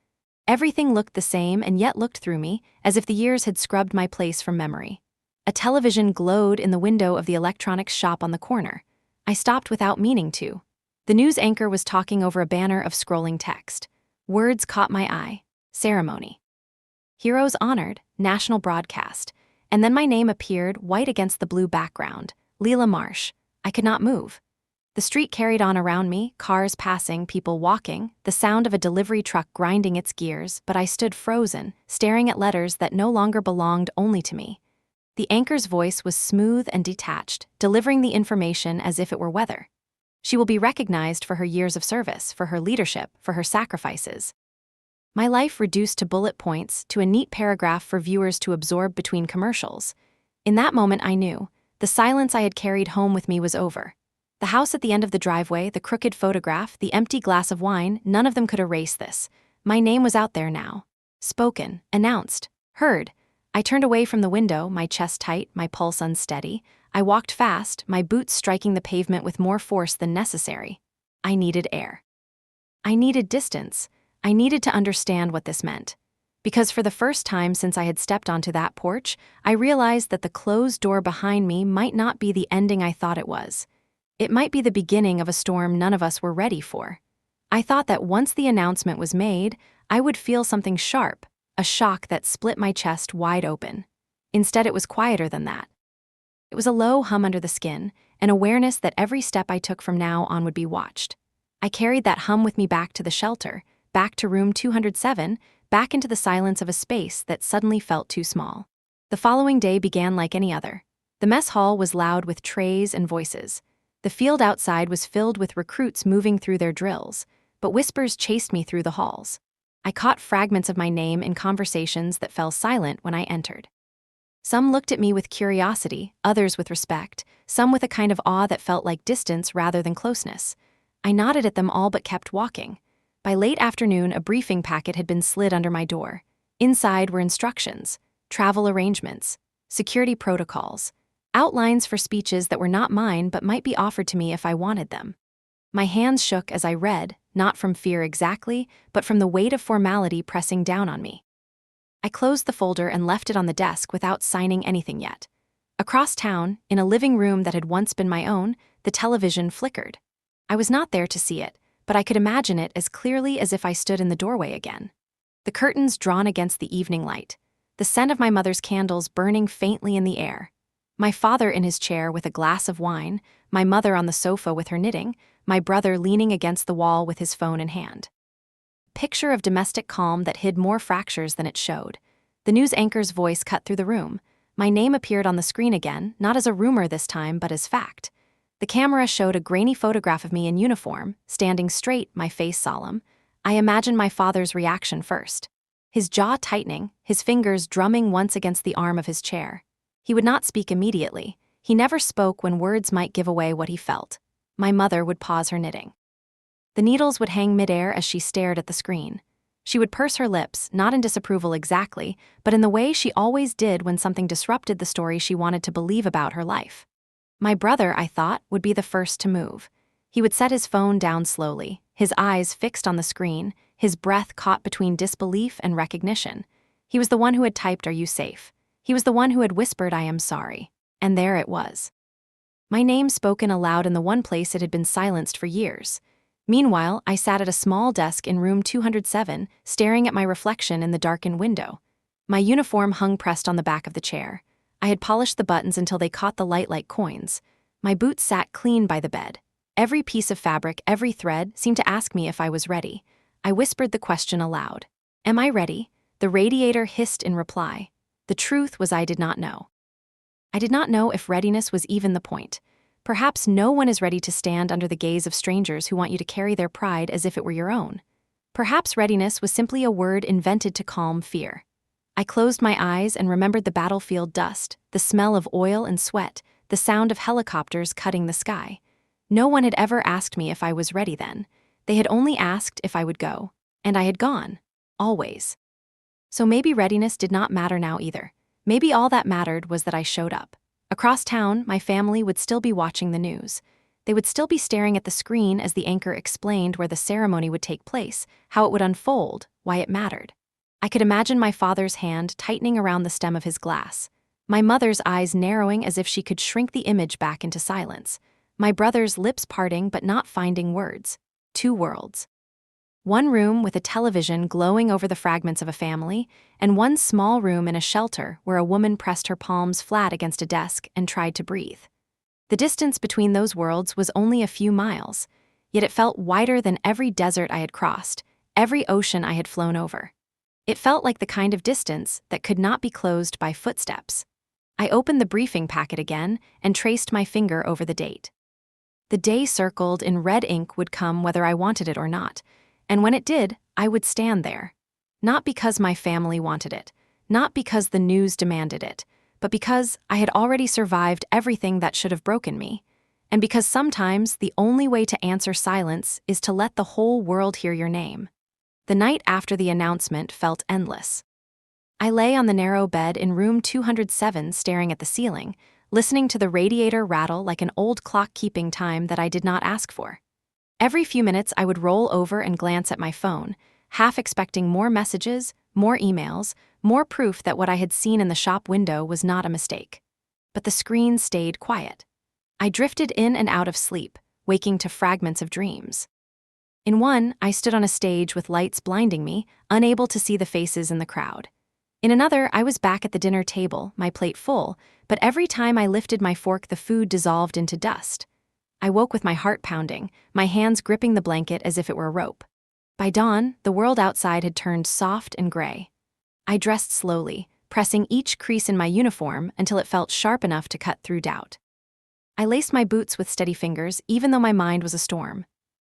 S1: Everything looked the same and yet looked through me, as if the years had scrubbed my place from memory. A television glowed in the window of the electronics shop on the corner. I stopped without meaning to. The news anchor was talking over a banner of scrolling text. Words caught my eye. Ceremony. Heroes honored, national broadcast. And then my name appeared, white against the blue background. Leela Marsh. I could not move. The street carried on around me, cars passing, people walking, the sound of a delivery truck grinding its gears, but I stood frozen, staring at letters that no longer belonged only to me. The anchor's voice was smooth and detached, delivering the information as if it were weather. She will be recognized for her years of service, for her leadership, for her sacrifices. My life reduced to bullet points, to a neat paragraph for viewers to absorb between commercials. In that moment I knew, the silence I had carried home with me was over. The house at the end of the driveway, the crooked photograph, the empty glass of wine, none of them could erase this. My name was out there now. Spoken, announced, heard. I turned away from the window, my chest tight, my pulse unsteady. I walked fast, my boots striking the pavement with more force than necessary. I needed air. I needed distance. I needed to understand what this meant. Because for the first time since I had stepped onto that porch, I realized that the closed door behind me might not be the ending I thought it was. It might be the beginning of a storm none of us were ready for. I thought that once the announcement was made, I would feel something sharp, a shock that split my chest wide open. Instead, it was quieter than that. It was a low hum under the skin, an awareness that every step I took from now on would be watched. I carried that hum with me back to the shelter, back to room 207, back into the silence of a space that suddenly felt too small. The following day began like any other. The mess hall was loud with trays and voices. The field outside was filled with recruits moving through their drills, but whispers chased me through the halls. I caught fragments of my name in conversations that fell silent when I entered. Some looked at me with curiosity, others with respect, some with a kind of awe that felt like distance rather than closeness. I nodded at them all but kept walking. By late afternoon, a briefing packet had been slid under my door. Inside were instructions, travel arrangements, security protocols, outlines for speeches that were not mine but might be offered to me if I wanted them. My hands shook as I read, not from fear exactly, but from the weight of formality pressing down on me. I closed the folder and left it on the desk without signing anything yet. Across town, in a living room that had once been my own, the television flickered. I was not there to see it, but I could imagine it as clearly as if I stood in the doorway again. The curtains drawn against the evening light, the scent of my mother's candles burning faintly in the air. My father in his chair with a glass of wine, my mother on the sofa with her knitting, my brother leaning against the wall with his phone in hand. Picture of domestic calm that hid more fractures than it showed. The news anchor's voice cut through the room. My name appeared on the screen again, not as a rumor this time, but as fact. The camera showed a grainy photograph of me in uniform, standing straight, my face solemn. I imagined my father's reaction first. His jaw tightening, his fingers drumming once against the arm of his chair. He would not speak immediately. He never spoke when words might give away what he felt. My mother would pause her knitting. The needles would hang midair as she stared at the screen. She would purse her lips, not in disapproval exactly, but in the way she always did when something disrupted the story she wanted to believe about her life. My brother, I thought, would be the first to move. He would set his phone down slowly, his eyes fixed on the screen, his breath caught between disbelief and recognition. He was the one who had typed, "Are you safe?" He was the one who had whispered, "I am sorry." And there it was. My name spoken aloud in the one place it had been silenced for years. Meanwhile, I sat at a small desk in room 207, staring at my reflection in the darkened window. My uniform hung pressed on the back of the chair. I had polished the buttons until they caught the light like coins. My boots sat clean by the bed. Every piece of fabric, every thread, seemed to ask me if I was ready. I whispered the question aloud. "Am I ready?" The radiator hissed in reply. The truth was I did not know. I did not know if readiness was even the point. Perhaps no one is ready to stand under the gaze of strangers who want you to carry their pride as if it were your own. Perhaps readiness was simply a word invented to calm fear. I closed my eyes and remembered the battlefield dust, the smell of oil and sweat, the sound of helicopters cutting the sky. No one had ever asked me if I was ready then. They had only asked if I would go. And I had gone. Always. So maybe readiness did not matter now either. Maybe all that mattered was that I showed up. Across town, my family would still be watching the news. They would still be staring at the screen as the anchor explained where the ceremony would take place, how it would unfold, why it mattered. I could imagine my father's hand tightening around the stem of his glass, my mother's eyes narrowing as if she could shrink the image back into silence, my brother's lips parting but not finding words. Two worlds. One room with a television glowing over the fragments of a family, and one small room in a shelter where a woman pressed her palms flat against a desk and tried to breathe. The distance between those worlds was only a few miles, yet it felt wider than every desert I had crossed, every ocean I had flown over. It felt like the kind of distance that could not be closed by footsteps. I opened the briefing packet again and traced my finger over the date. The day circled in red ink would come whether I wanted it or not, and when it did, I would stand there. Not because my family wanted it, not because the news demanded it, but because I had already survived everything that should have broken me, and because sometimes the only way to answer silence is to let the whole world hear your name. The night after the announcement felt endless. I lay on the narrow bed in room 207 staring at the ceiling, listening to the radiator rattle like an old clock keeping time that I did not ask for. Every few minutes I would roll over and glance at my phone, half expecting more messages, more emails, more proof that what I had seen in the shop window was not a mistake. But the screen stayed quiet. I drifted in and out of sleep, waking to fragments of dreams. In one, I stood on a stage with lights blinding me, unable to see the faces in the crowd. In another, I was back at the dinner table, my plate full, but every time I lifted my fork the food dissolved into dust. I woke with my heart pounding, my hands gripping the blanket as if it were a rope. By dawn, the world outside had turned soft and gray. I dressed slowly, pressing each crease in my uniform until it felt sharp enough to cut through doubt. I laced my boots with steady fingers, even though my mind was a storm.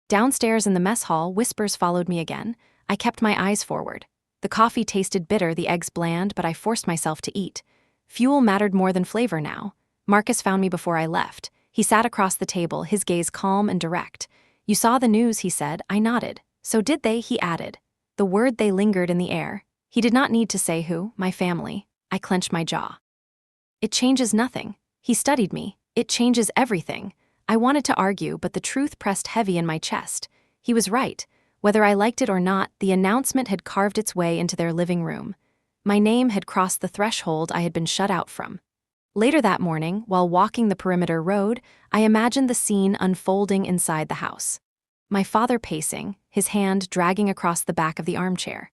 S1: Downstairs in the mess hall, whispers followed me again. I kept my eyes forward. The coffee tasted bitter, the eggs bland, but I forced myself to eat. Fuel mattered more than flavor now. Marcus found me before I left. He sat across the table, his gaze calm and direct. "You saw the news," he said. I nodded. "So did they," he added. The word "they" lingered in the air. He did not need to say who, my family. I clenched my jaw. "It changes nothing." He studied me. "It changes everything." I wanted to argue, but the truth pressed heavy in my chest. He was right. Whether I liked it or not, the announcement had carved its way into their living room. My name had crossed the threshold I had been shut out from. Later that morning, while walking the perimeter road, I imagined the scene unfolding inside the house. My father pacing, his hand dragging across the back of the armchair.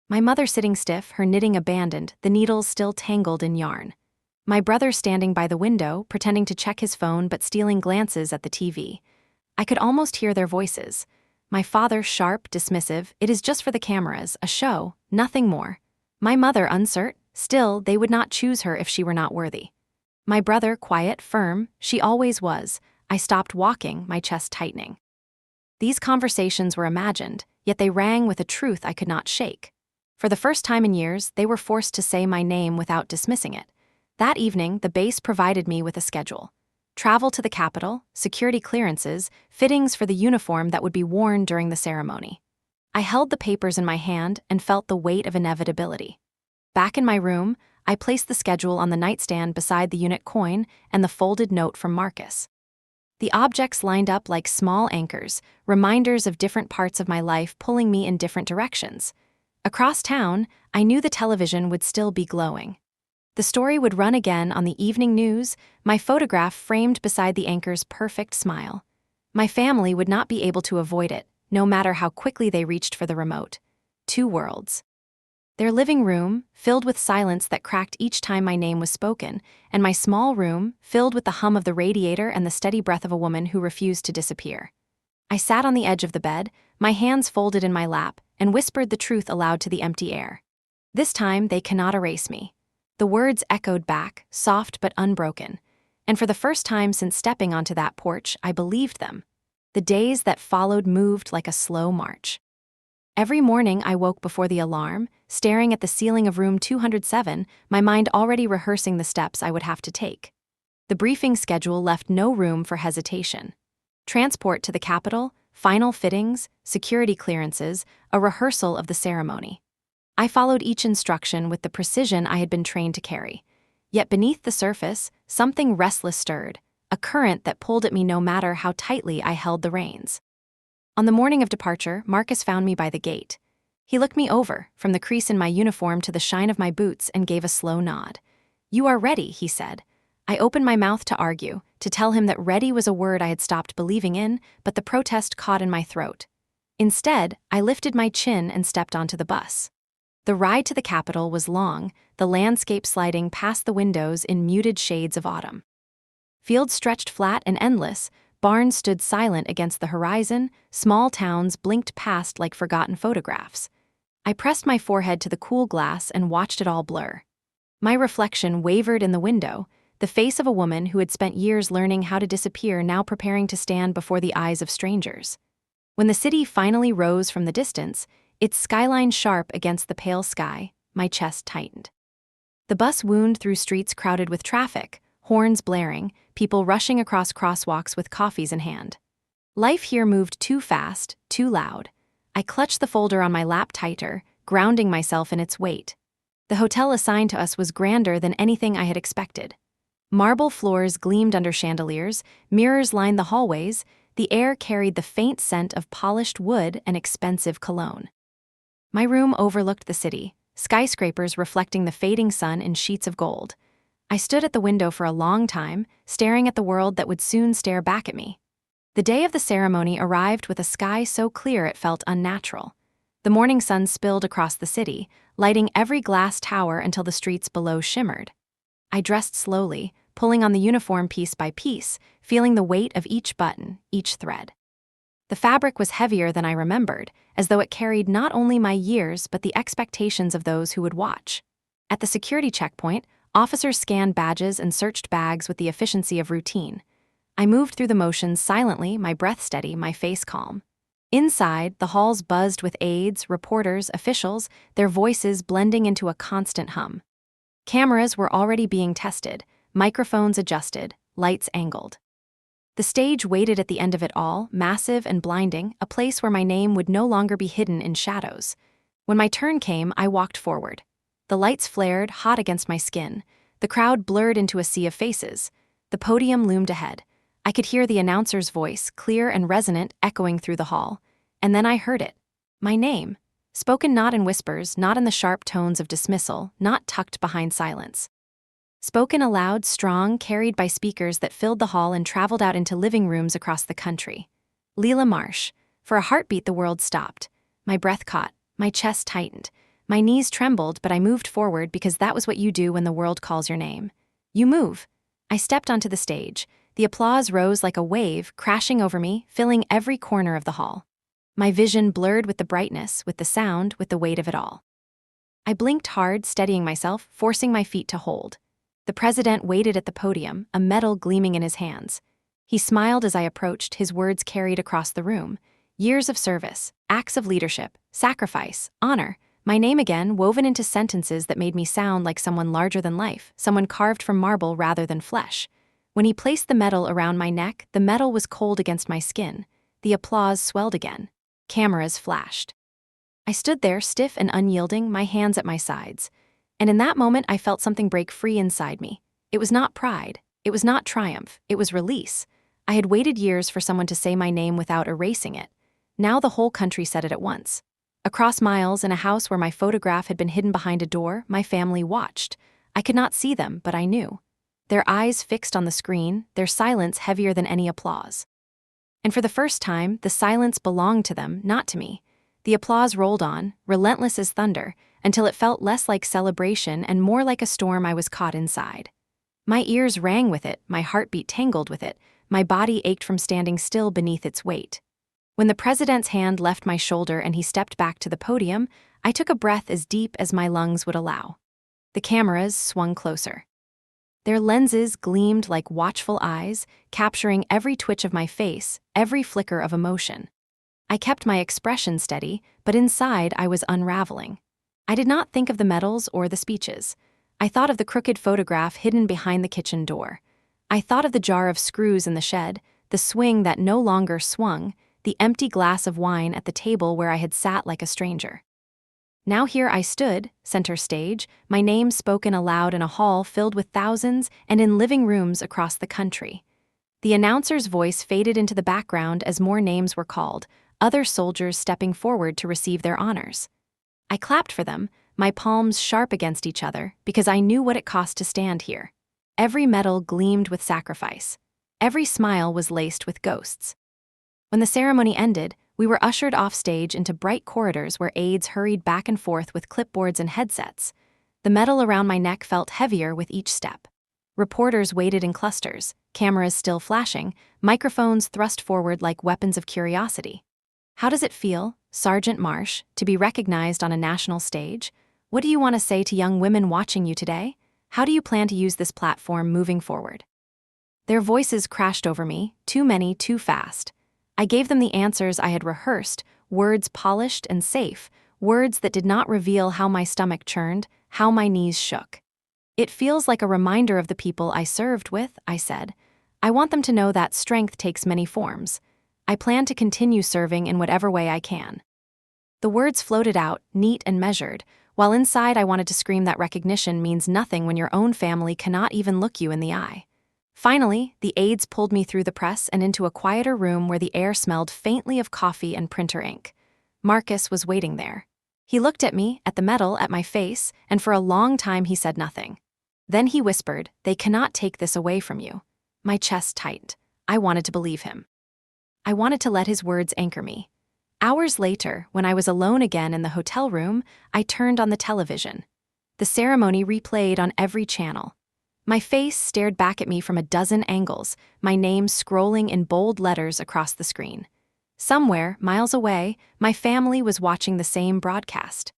S1: My mother sitting stiff, her knitting abandoned, the needles still tangled in yarn. My brother standing by the window, pretending to check his phone but stealing glances at the TV. I could almost hear their voices. My father sharp, dismissive, "It is just for the cameras, a show, nothing more." My mother uncertain, still, they would not choose her if she were not worthy. My brother quiet, firm, "She always was." I stopped walking, my chest tightening. These conversations were imagined, yet they rang with a truth I could not shake. For the first time in years, they were forced to say my name without dismissing it. That evening, the base provided me with a schedule. Travel to the capital, security clearances, fittings for the uniform that would be worn during the ceremony. I held the papers in my hand and felt the weight of inevitability. Back in my room, I placed the schedule on the nightstand beside the unit coin and the folded note from Marcus. The objects lined up like small anchors, reminders of different parts of my life pulling me in different directions. Across town, I knew the television would still be glowing. The story would run again on the evening news, my photograph framed beside the anchor's perfect smile. My family would not be able to avoid it, no matter how quickly they reached for the remote. Two worlds. Their living room, filled with silence that cracked each time my name was spoken, and my small room, filled with the hum of the radiator and the steady breath of a woman who refused to disappear. I sat on the edge of the bed, my hands folded in my lap, and whispered the truth aloud to the empty air. "This time, they cannot erase me." The words echoed back, soft but unbroken. And for the first time since stepping onto that porch, I believed them. The days that followed moved like a slow march. Every morning I woke before the alarm, staring at the ceiling of room 207, my mind already rehearsing the steps I would have to take. The briefing schedule left no room for hesitation. Transport to the capital, final fittings, security clearances, a rehearsal of the ceremony. I followed each instruction with the precision I had been trained to carry. Yet beneath the surface, something restless stirred, a current that pulled at me no matter how tightly I held the reins. On the morning of departure, Marcus found me by the gate. He looked me over, from the crease in my uniform to the shine of my boots, and gave a slow nod. "You are ready," he said. I opened my mouth to argue, to tell him that ready was a word I had stopped believing in, but the protest caught in my throat. Instead, I lifted my chin and stepped onto the bus. The ride to the capital was long, the landscape sliding past the windows in muted shades of autumn. Fields stretched flat and endless, barns stood silent against the horizon, small towns blinked past like forgotten photographs. I pressed my forehead to the cool glass and watched it all blur. My reflection wavered in the window, the face of a woman who had spent years learning how to disappear now preparing to stand before the eyes of strangers. When the city finally rose from the distance, its skyline sharp against the pale sky, my chest tightened. The bus wound through streets crowded with traffic, horns blaring, people rushing across crosswalks with coffees in hand. Life here moved too fast, too loud. I clutched the folder on my lap tighter, grounding myself in its weight. The hotel assigned to us was grander than anything I had expected. Marble floors gleamed under chandeliers, mirrors lined the hallways, the air carried the faint scent of polished wood and expensive cologne. My room overlooked the city, skyscrapers reflecting the fading sun in sheets of gold. I stood at the window for a long time, staring at the world that would soon stare back at me. The day of the ceremony arrived with a sky so clear it felt unnatural. The morning sun spilled across the city, lighting every glass tower until the streets below shimmered. I dressed slowly, pulling on the uniform piece by piece, feeling the weight of each button, each thread. The fabric was heavier than I remembered, as though it carried not only my years but the expectations of those who would watch. At the security checkpoint, officers scanned badges and searched bags with the efficiency of routine. I moved through the motions silently, my breath steady, my face calm. Inside, the halls buzzed with aides, reporters, officials, their voices blending into a constant hum. Cameras were already being tested, microphones adjusted, lights angled. The stage waited at the end of it all, massive and blinding, a place where my name would no longer be hidden in shadows. When my turn came, I walked forward. The lights flared, hot against my skin. The crowd blurred into a sea of faces. The podium loomed ahead. I could hear the announcer's voice, clear and resonant, echoing through the hall. And then I heard it. My name. Spoken not in whispers, not in the sharp tones of dismissal, not tucked behind silence. Spoken aloud, strong, carried by speakers that filled the hall and traveled out into living rooms across the country. Leela Marsh. For a heartbeat the world stopped. My breath caught, my chest tightened. My knees trembled, but I moved forward because that was what you do when the world calls your name. You move. I stepped onto the stage. The applause rose like a wave, crashing over me, filling every corner of the hall. My vision blurred with the brightness, with the sound, with the weight of it all. I blinked hard, steadying myself, forcing my feet to hold. The president waited at the podium, a medal gleaming in his hands. He smiled as I approached, his words carried across the room. Years of service, acts of leadership, sacrifice, honor. My name again, woven into sentences that made me sound like someone larger than life, someone carved from marble rather than flesh. When he placed the medal around my neck, the metal was cold against my skin. The applause swelled again. Cameras flashed. I stood there, stiff and unyielding, my hands at my sides. And in that moment, I felt something break free inside me. It was not pride. It was not triumph. It was release. I had waited years for someone to say my name without erasing it. Now the whole country said it at once. Across miles, in a house where my photograph had been hidden behind a door, my family watched. I could not see them, but I knew. Their eyes fixed on the screen, their silence heavier than any applause. And for the first time, the silence belonged to them, not to me. The applause rolled on, relentless as thunder, until it felt less like celebration and more like a storm I was caught inside. My ears rang with it, my heartbeat tangled with it, my body ached from standing still beneath its weight. When the president's hand left my shoulder and he stepped back to the podium, I took a breath as deep as my lungs would allow. The cameras swung closer. Their lenses gleamed like watchful eyes, capturing every twitch of my face, every flicker of emotion. I kept my expression steady, but inside I was unraveling. I did not think of the medals or the speeches. I thought of the crooked photograph hidden behind the kitchen door. I thought of the jar of screws in the shed, the swing that no longer swung, the empty glass of wine at the table where I had sat like a stranger. Now here I stood, center stage, my name spoken aloud in a hall filled with thousands and in living rooms across the country. The announcer's voice faded into the background as more names were called, other soldiers stepping forward to receive their honors. I clapped for them, my palms sharp against each other, because I knew what it cost to stand here. Every medal gleamed with sacrifice. Every smile was laced with ghosts. When the ceremony ended, we were ushered off stage into bright corridors where aides hurried back and forth with clipboards and headsets. The metal around my neck felt heavier with each step. Reporters waited in clusters, cameras still flashing, microphones thrust forward like weapons of curiosity. How does it feel, Sergeant Marsh, to be recognized on a national stage? What do you want to say to young women watching you today? How do you plan to use this platform moving forward? Their voices crashed over me, too many, too fast. I gave them the answers I had rehearsed, words polished and safe, words that did not reveal how my stomach churned, how my knees shook. It feels like a reminder of the people I served with, I said. I want them to know that strength takes many forms. I plan to continue serving in whatever way I can. The words floated out, neat and measured, while inside I wanted to scream that recognition means nothing when your own family cannot even look you in the eye. Finally, the aides pulled me through the press and into a quieter room where the air smelled faintly of coffee and printer ink. Marcus was waiting there. He looked at me, at the medal, at my face, and for a long time he said nothing. Then he whispered, "They cannot take this away from you." My chest tightened. I wanted to believe him. I wanted to let his words anchor me. Hours later, when I was alone again in the hotel room, I turned on the television. The ceremony replayed on every channel. My face stared back at me from a dozen angles, my name scrolling in bold letters across the screen. Somewhere, miles away, my family was watching the same broadcast.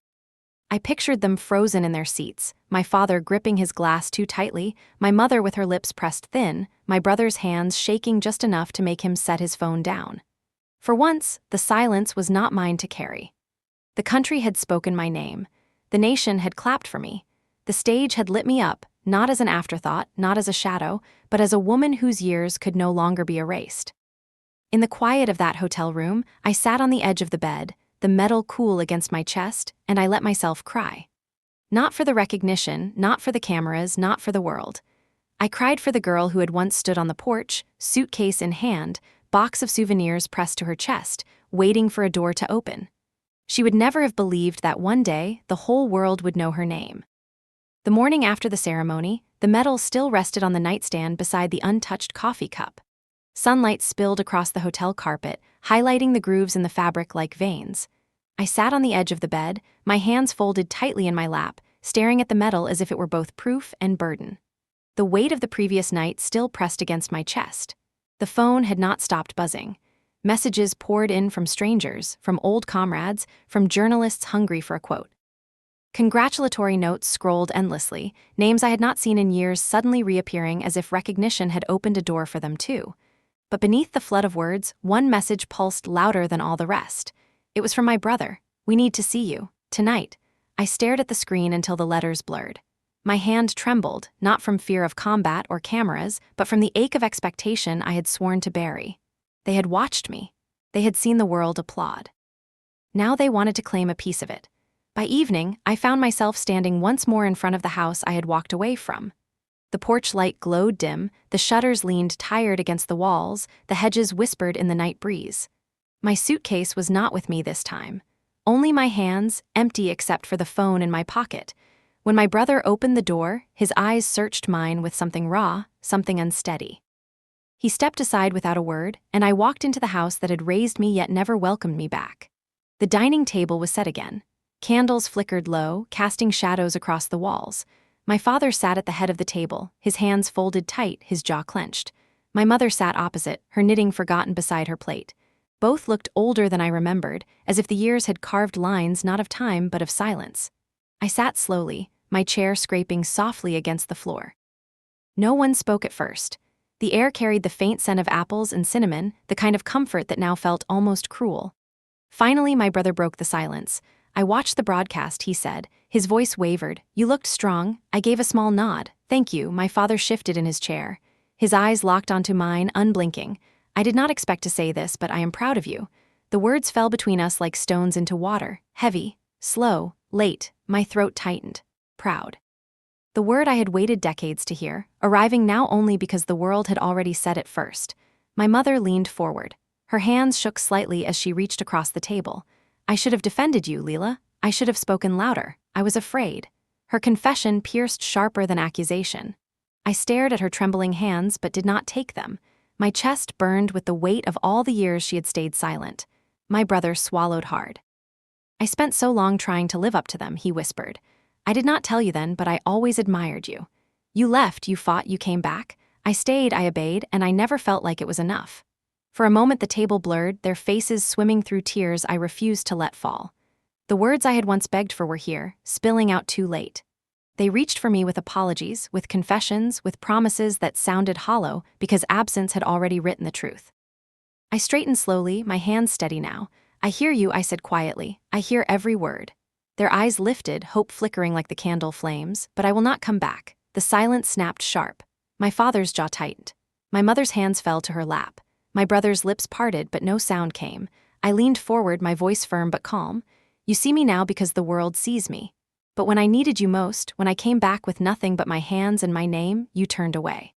S1: I pictured them frozen in their seats, my father gripping his glass too tightly, my mother with her lips pressed thin, my brother's hands shaking just enough to make him set his phone down. For once, the silence was not mine to carry. The country had spoken my name. The nation had clapped for me. The stage had lit me up, not as an afterthought, not as a shadow, but as a woman whose years could no longer be erased. In the quiet of that hotel room, I sat on the edge of the bed, the metal cool against my chest, and I let myself cry. Not for the recognition, not for the cameras, not for the world. I cried for the girl who had once stood on the porch, suitcase in hand, box of souvenirs pressed to her chest, waiting for a door to open. She would never have believed that one day the whole world would know her name. The morning after the ceremony, the medal still rested on the nightstand beside the untouched coffee cup. Sunlight spilled across the hotel carpet, highlighting the grooves in the fabric like veins. I sat on the edge of the bed, my hands folded tightly in my lap, staring at the medal as if it were both proof and burden. The weight of the previous night still pressed against my chest. The phone had not stopped buzzing. Messages poured in from strangers, from old comrades, from journalists hungry for a quote. Congratulatory notes scrolled endlessly, names I had not seen in years suddenly reappearing as if recognition had opened a door for them too. But beneath the flood of words, one message pulsed louder than all the rest. It was from my brother. "We need to see you. Tonight." I stared at the screen until the letters blurred. My hand trembled, not from fear of combat or cameras, but from the ache of expectation I had sworn to bury. They had watched me. They had seen the world applaud. Now they wanted to claim a piece of it. By evening, I found myself standing once more in front of the house I had walked away from. The porch light glowed dim, the shutters leaned tired against the walls, the hedges whispered in the night breeze. My suitcase was not with me this time. Only my hands, empty except for the phone in my pocket. When my brother opened the door, his eyes searched mine with something raw, something unsteady. He stepped aside without a word, and I walked into the house that had raised me yet never welcomed me back. The dining table was set again. Candles flickered low, casting shadows across the walls. My father sat at the head of the table, his hands folded tight, his jaw clenched. My mother sat opposite, her knitting forgotten beside her plate. Both looked older than I remembered, as if the years had carved lines not of time but of silence. I sat slowly, my chair scraping softly against the floor. No one spoke at first. The air carried the faint scent of apples and cinnamon, the kind of comfort that now felt almost cruel. Finally, my brother broke the silence. "I watched the broadcast," he said. His voice wavered. "You looked strong." I gave a small nod. "Thank you." My father shifted in his chair. His eyes locked onto mine, unblinking. "I did not expect to say this, but I am proud of you." The words fell between us like stones into water, heavy, slow, late. My throat tightened. Proud. The word I had waited decades to hear, arriving now only because the world had already said it first. My mother leaned forward. Her hands shook slightly as she reached across the table. "I should have defended you, Leela. I should have spoken louder. I was afraid." Her confession pierced sharper than accusation. I stared at her trembling hands but did not take them. My chest burned with the weight of all the years she had stayed silent. My brother swallowed hard. "I spent so long trying to live up to them," he whispered. "I did not tell you then, but I always admired you. You left, you fought, you came back. I stayed, I obeyed, and I never felt like it was enough. For a moment the table blurred, their faces swimming through tears I refused to let fall. The words I had once begged for were here, spilling out too late. They reached for me with apologies, with confessions, with promises that sounded hollow because absence had already written the truth. I straightened slowly, my hands steady now. I hear you, I said quietly. I hear every word. Their eyes lifted, hope flickering like the candle flames, but I will not come back. The silence snapped sharp. My father's jaw tightened. My mother's hands fell to her lap. My brother's lips parted, but no sound came. I leaned forward, my voice firm but calm. You see me now because the world sees me. But when I needed you most, when I came back with nothing but my hands and my name, you turned away.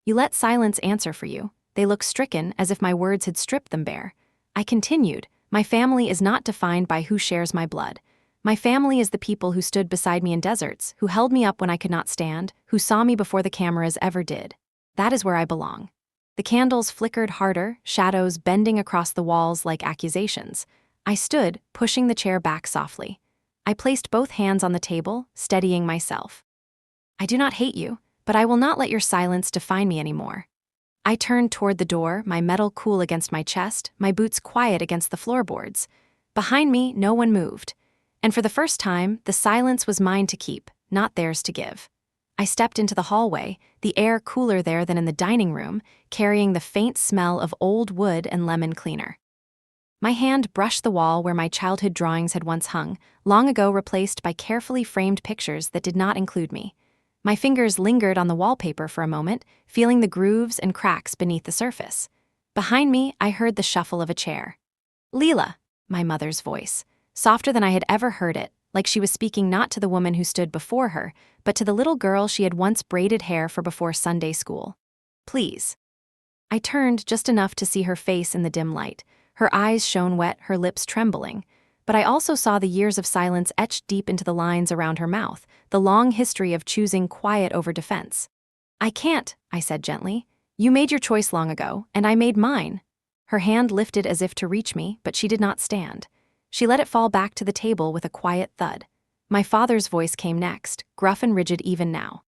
S1: You let silence answer for you. They looked stricken, as if my words had stripped them bare. I continued, my family is not defined by who shares my blood. My family is the people who stood beside me in deserts, who held me up when I could not stand, who saw me before the cameras ever did. That is where I belong. The candles flickered harder, shadows bending across the walls like accusations. I stood, pushing the chair back softly. I placed both hands on the table, steadying myself. I do not hate you, but I will not let your silence define me anymore. I turned toward the door, my metal cool against my chest, my boots quiet against the floorboards. Behind me, no one moved. And for the first time, the silence was mine to keep, not theirs to give. I stepped into the hallway, the air cooler there than in the dining room, carrying the faint smell of old wood and lemon cleaner. My hand brushed the wall where my childhood drawings had once hung, long ago replaced by carefully framed pictures that did not include me. My fingers lingered on the wallpaper for a moment, feeling the grooves and cracks beneath the surface. Behind me, I heard the shuffle of a chair. Leela, my mother's voice, softer than I had ever heard it, like she was speaking not to the woman who stood before her, but to the little girl she had once braided hair for before Sunday school. Please. I turned just enough to see her face in the dim light. Her eyes shone wet, her lips trembling. But I also saw the years of silence etched deep into the lines around her mouth, the long history of choosing quiet over defense. I can't, I said gently. You made your choice long ago, and I made mine. Her hand lifted as if to reach me, but she did not stand. She let it fall back to the table with a quiet thud. My father's voice came next, gruff and rigid even now.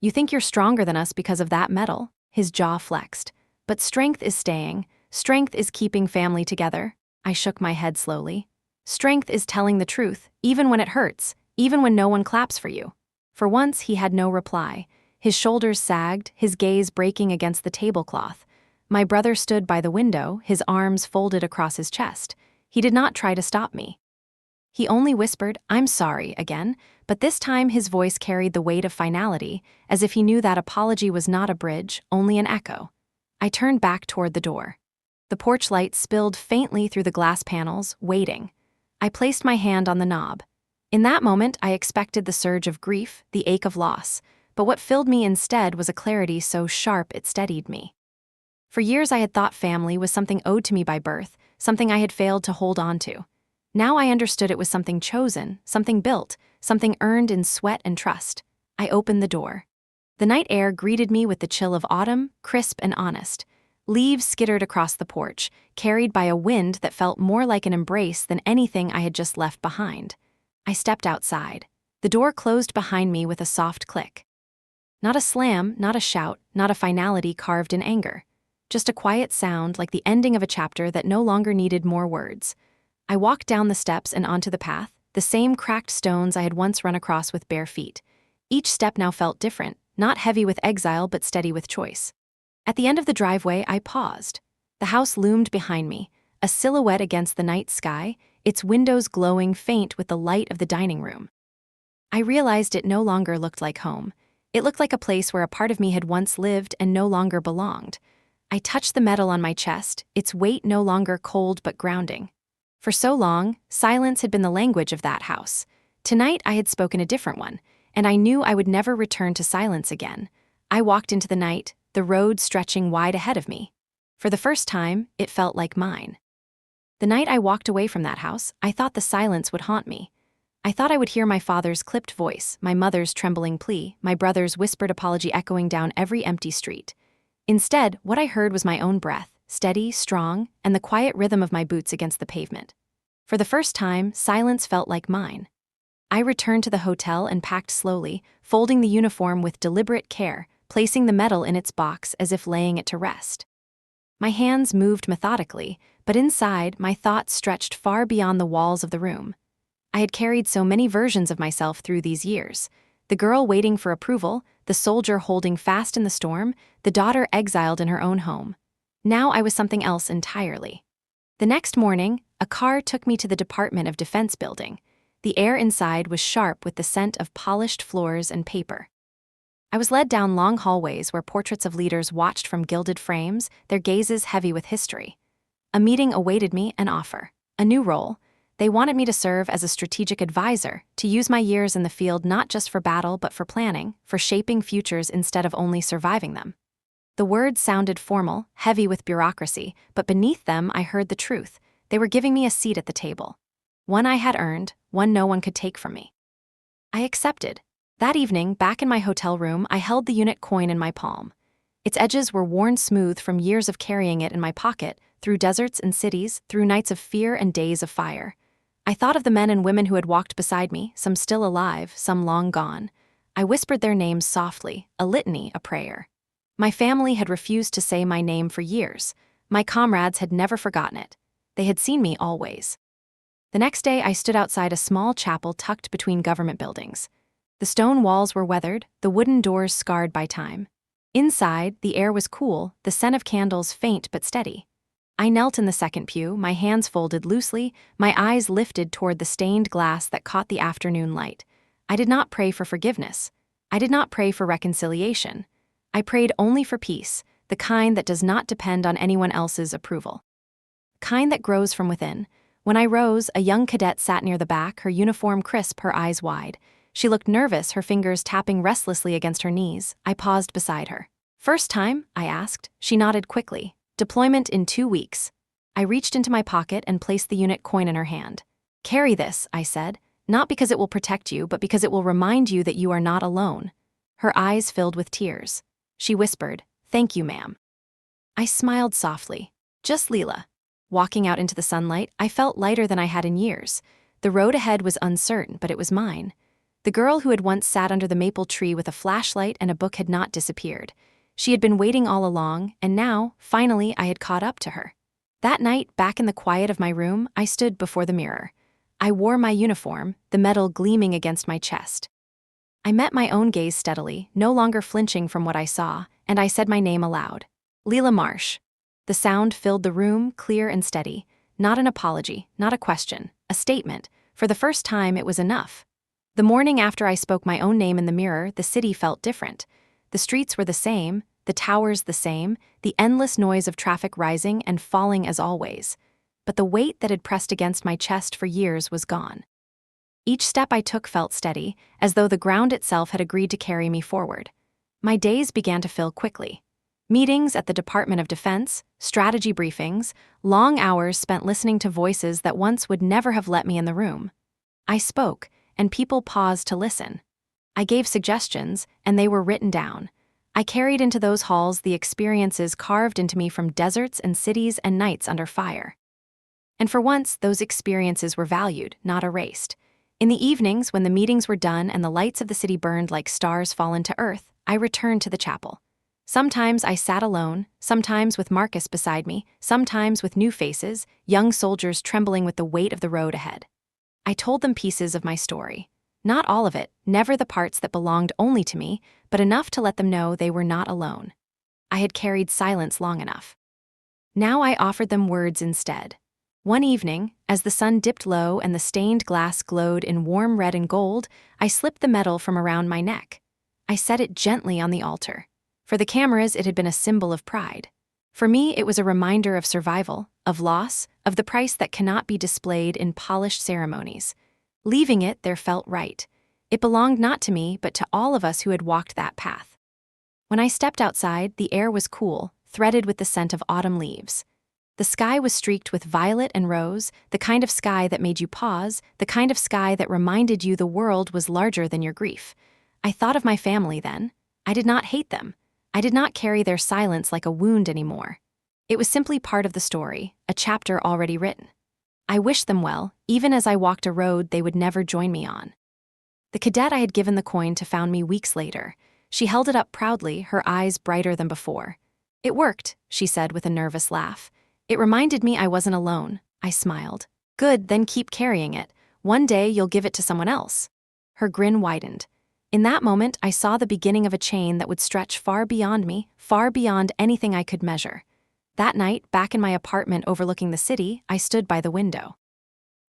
S1: You think you're stronger than us because of that medal? His jaw flexed. But strength is staying. Strength is keeping family together. I shook my head slowly. Strength is telling the truth, even when it hurts, even when no one claps for you. For once, he had no reply. His shoulders sagged, his gaze breaking against the tablecloth. My brother stood by the window, his arms folded across his chest. He did not try to stop me. He only whispered, I'm sorry, again, but this time his voice carried the weight of finality, as if he knew that apology was not a bridge, only an echo. I turned back toward the door. The porch light spilled faintly through the glass panels, waiting. I placed my hand on the knob. In that moment, I expected the surge of grief, the ache of loss, but what filled me instead was a clarity so sharp it steadied me. For years I had thought family was something owed to me by birth, something I had failed to hold on to. Now I understood it was something chosen, something built, something earned in sweat and trust. I opened the door. The night air greeted me with the chill of autumn, crisp and honest. Leaves skittered across the porch, carried by a wind that felt more like an embrace than anything I had just left behind. I stepped outside. The door closed behind me with a soft click. Not a slam, not a shout, not a finality carved in anger. Just a quiet sound like the ending of a chapter that no longer needed more words. I walked down the steps and onto the path, the same cracked stones I had once run across with bare feet. Each step now felt different, not heavy with exile but steady with choice. At the end of the driveway, I paused. The house loomed behind me, a silhouette against the night sky, its windows glowing faint with the light of the dining room. I realized it no longer looked like home. It looked like a place where a part of me had once lived and no longer belonged. I touched the metal on my chest, its weight no longer cold but grounding. For so long, silence had been the language of that house. Tonight I had spoken a different one, and I knew I would never return to silence again. I walked into the night, the road stretching wide ahead of me. For the first time, it felt like mine. The night I walked away from that house, I thought the silence would haunt me. I thought I would hear my father's clipped voice, my mother's trembling plea, my brother's whispered apology echoing down every empty street. Instead, what I heard was my own breath, steady, strong, and the quiet rhythm of my boots against the pavement. For the first time, silence felt like mine. I returned to the hotel and packed slowly, folding the uniform with deliberate care, placing the medal in its box as if laying it to rest. My hands moved methodically, but inside, my thoughts stretched far beyond the walls of the room. I had carried so many versions of myself through these years. The girl waiting for approval, the soldier holding fast in the storm, the daughter exiled in her own home. Now I was something else entirely. The next morning, a car took me to the Department of Defense building. The air inside was sharp with the scent of polished floors and paper. I was led down long hallways where portraits of leaders watched from gilded frames, their gazes heavy with history. A meeting awaited me, an offer, a new role. They wanted me to serve as a strategic advisor, to use my years in the field not just for battle but for planning, for shaping futures instead of only surviving them. The words sounded formal, heavy with bureaucracy, but beneath them I heard the truth. They were giving me a seat at the table. One I had earned, one no one could take from me. I accepted. That evening, back in my hotel room, I held the unit coin in my palm. Its edges were worn smooth from years of carrying it in my pocket, through deserts and cities, through nights of fear and days of fire. I thought of the men and women who had walked beside me, some still alive, some long gone. I whispered their names softly, a litany, a prayer. My family had refused to say my name for years. My comrades had never forgotten it. They had seen me always. The next day, I stood outside a small chapel tucked between government buildings. The stone walls were weathered, the wooden doors scarred by time. Inside, the air was cool, the scent of candles faint but steady. I knelt in the second pew, my hands folded loosely, my eyes lifted toward the stained glass that caught the afternoon light. I did not pray for forgiveness. I did not pray for reconciliation. I prayed only for peace, the kind that does not depend on anyone else's approval. Kind that grows from within. When I rose, a young cadet sat near the back, her uniform crisp, her eyes wide. She looked nervous, her fingers tapping restlessly against her knees. I paused beside her. "First time?" I asked. She nodded quickly. "Deployment in 2 weeks." I reached into my pocket and placed the unit coin in her hand. "Carry this," I said, "not because it will protect you, but because it will remind you that you are not alone." Her eyes filled with tears. She whispered, "Thank you, ma'am." I smiled softly. Just Leela. Walking out into the sunlight, I felt lighter than I had in years. The road ahead was uncertain, but it was mine. The girl who had once sat under the maple tree with a flashlight and a book had not disappeared. She had been waiting all along, and now, finally, I had caught up to her. That night, back in the quiet of my room, I stood before the mirror. I wore my uniform, the medal gleaming against my chest. I met my own gaze steadily, no longer flinching from what I saw, and I said my name aloud. Leela Marsh. The sound filled the room, clear and steady. Not an apology, not a question, a statement. For the first time, it was enough. The morning after I spoke my own name in the mirror, the city felt different. The streets were the same, the towers the same, the endless noise of traffic rising and falling as always. But the weight that had pressed against my chest for years was gone. Each step I took felt steady, as though the ground itself had agreed to carry me forward. My days began to fill quickly. Meetings at the Department of Defense, strategy briefings, long hours spent listening to voices that once would never have let me in the room. I spoke, and people paused to listen. I gave suggestions, and they were written down. I carried into those halls the experiences carved into me from deserts and cities and nights under fire. And for once, those experiences were valued, not erased. In the evenings, when the meetings were done and the lights of the city burned like stars fallen to earth, I returned to the chapel. Sometimes I sat alone, sometimes with Marcus beside me, sometimes with new faces, young soldiers trembling with the weight of the road ahead. I told them pieces of my story. Not all of it, never the parts that belonged only to me, but enough to let them know they were not alone. I had carried silence long enough. Now I offered them words instead. One evening, as the sun dipped low and the stained glass glowed in warm red and gold, I slipped the medal from around my neck. I set it gently on the altar. For the cameras, it had been a symbol of pride. For me, it was a reminder of survival, of loss, of the price that cannot be displayed in polished ceremonies. Leaving it there felt right. It belonged not to me, but to all of us who had walked that path. When I stepped outside, the air was cool, threaded with the scent of autumn leaves. The sky was streaked with violet and rose, the kind of sky that made you pause, the kind of sky that reminded you the world was larger than your grief. I thought of my family then. I did not hate them. I did not carry their silence like a wound anymore. It was simply part of the story, a chapter already written. I wished them well, even as I walked a road they would never join me on. The cadet I had given the coin to found me weeks later. She held it up proudly, her eyes brighter than before. "It worked," she said with a nervous laugh. "It reminded me I wasn't alone." I smiled. "Good, then keep carrying it. One day you'll give it to someone else." Her grin widened. In that moment, I saw the beginning of a chain that would stretch far beyond me, far beyond anything I could measure. That night, back in my apartment overlooking the city, I stood by the window.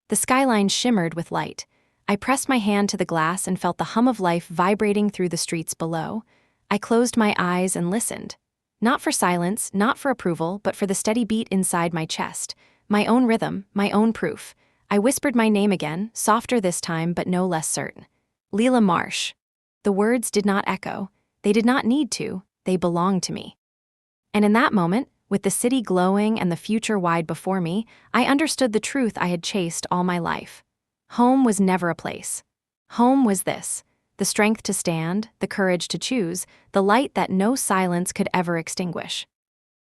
S1: The skyline shimmered with light. I pressed my hand to the glass and felt the hum of life vibrating through the streets below. I closed my eyes and listened. Not for silence, not for approval, but for the steady beat inside my chest. My own rhythm, my own proof. I whispered my name again, softer this time but no less certain. Leela Marsh. The words did not echo. They did not need to. They belonged to me. And in that moment, with the city glowing and the future wide before me, I understood the truth I had chased all my life. Home was never a place. Home was this: the strength to stand, the courage to choose, the light that no silence could ever extinguish.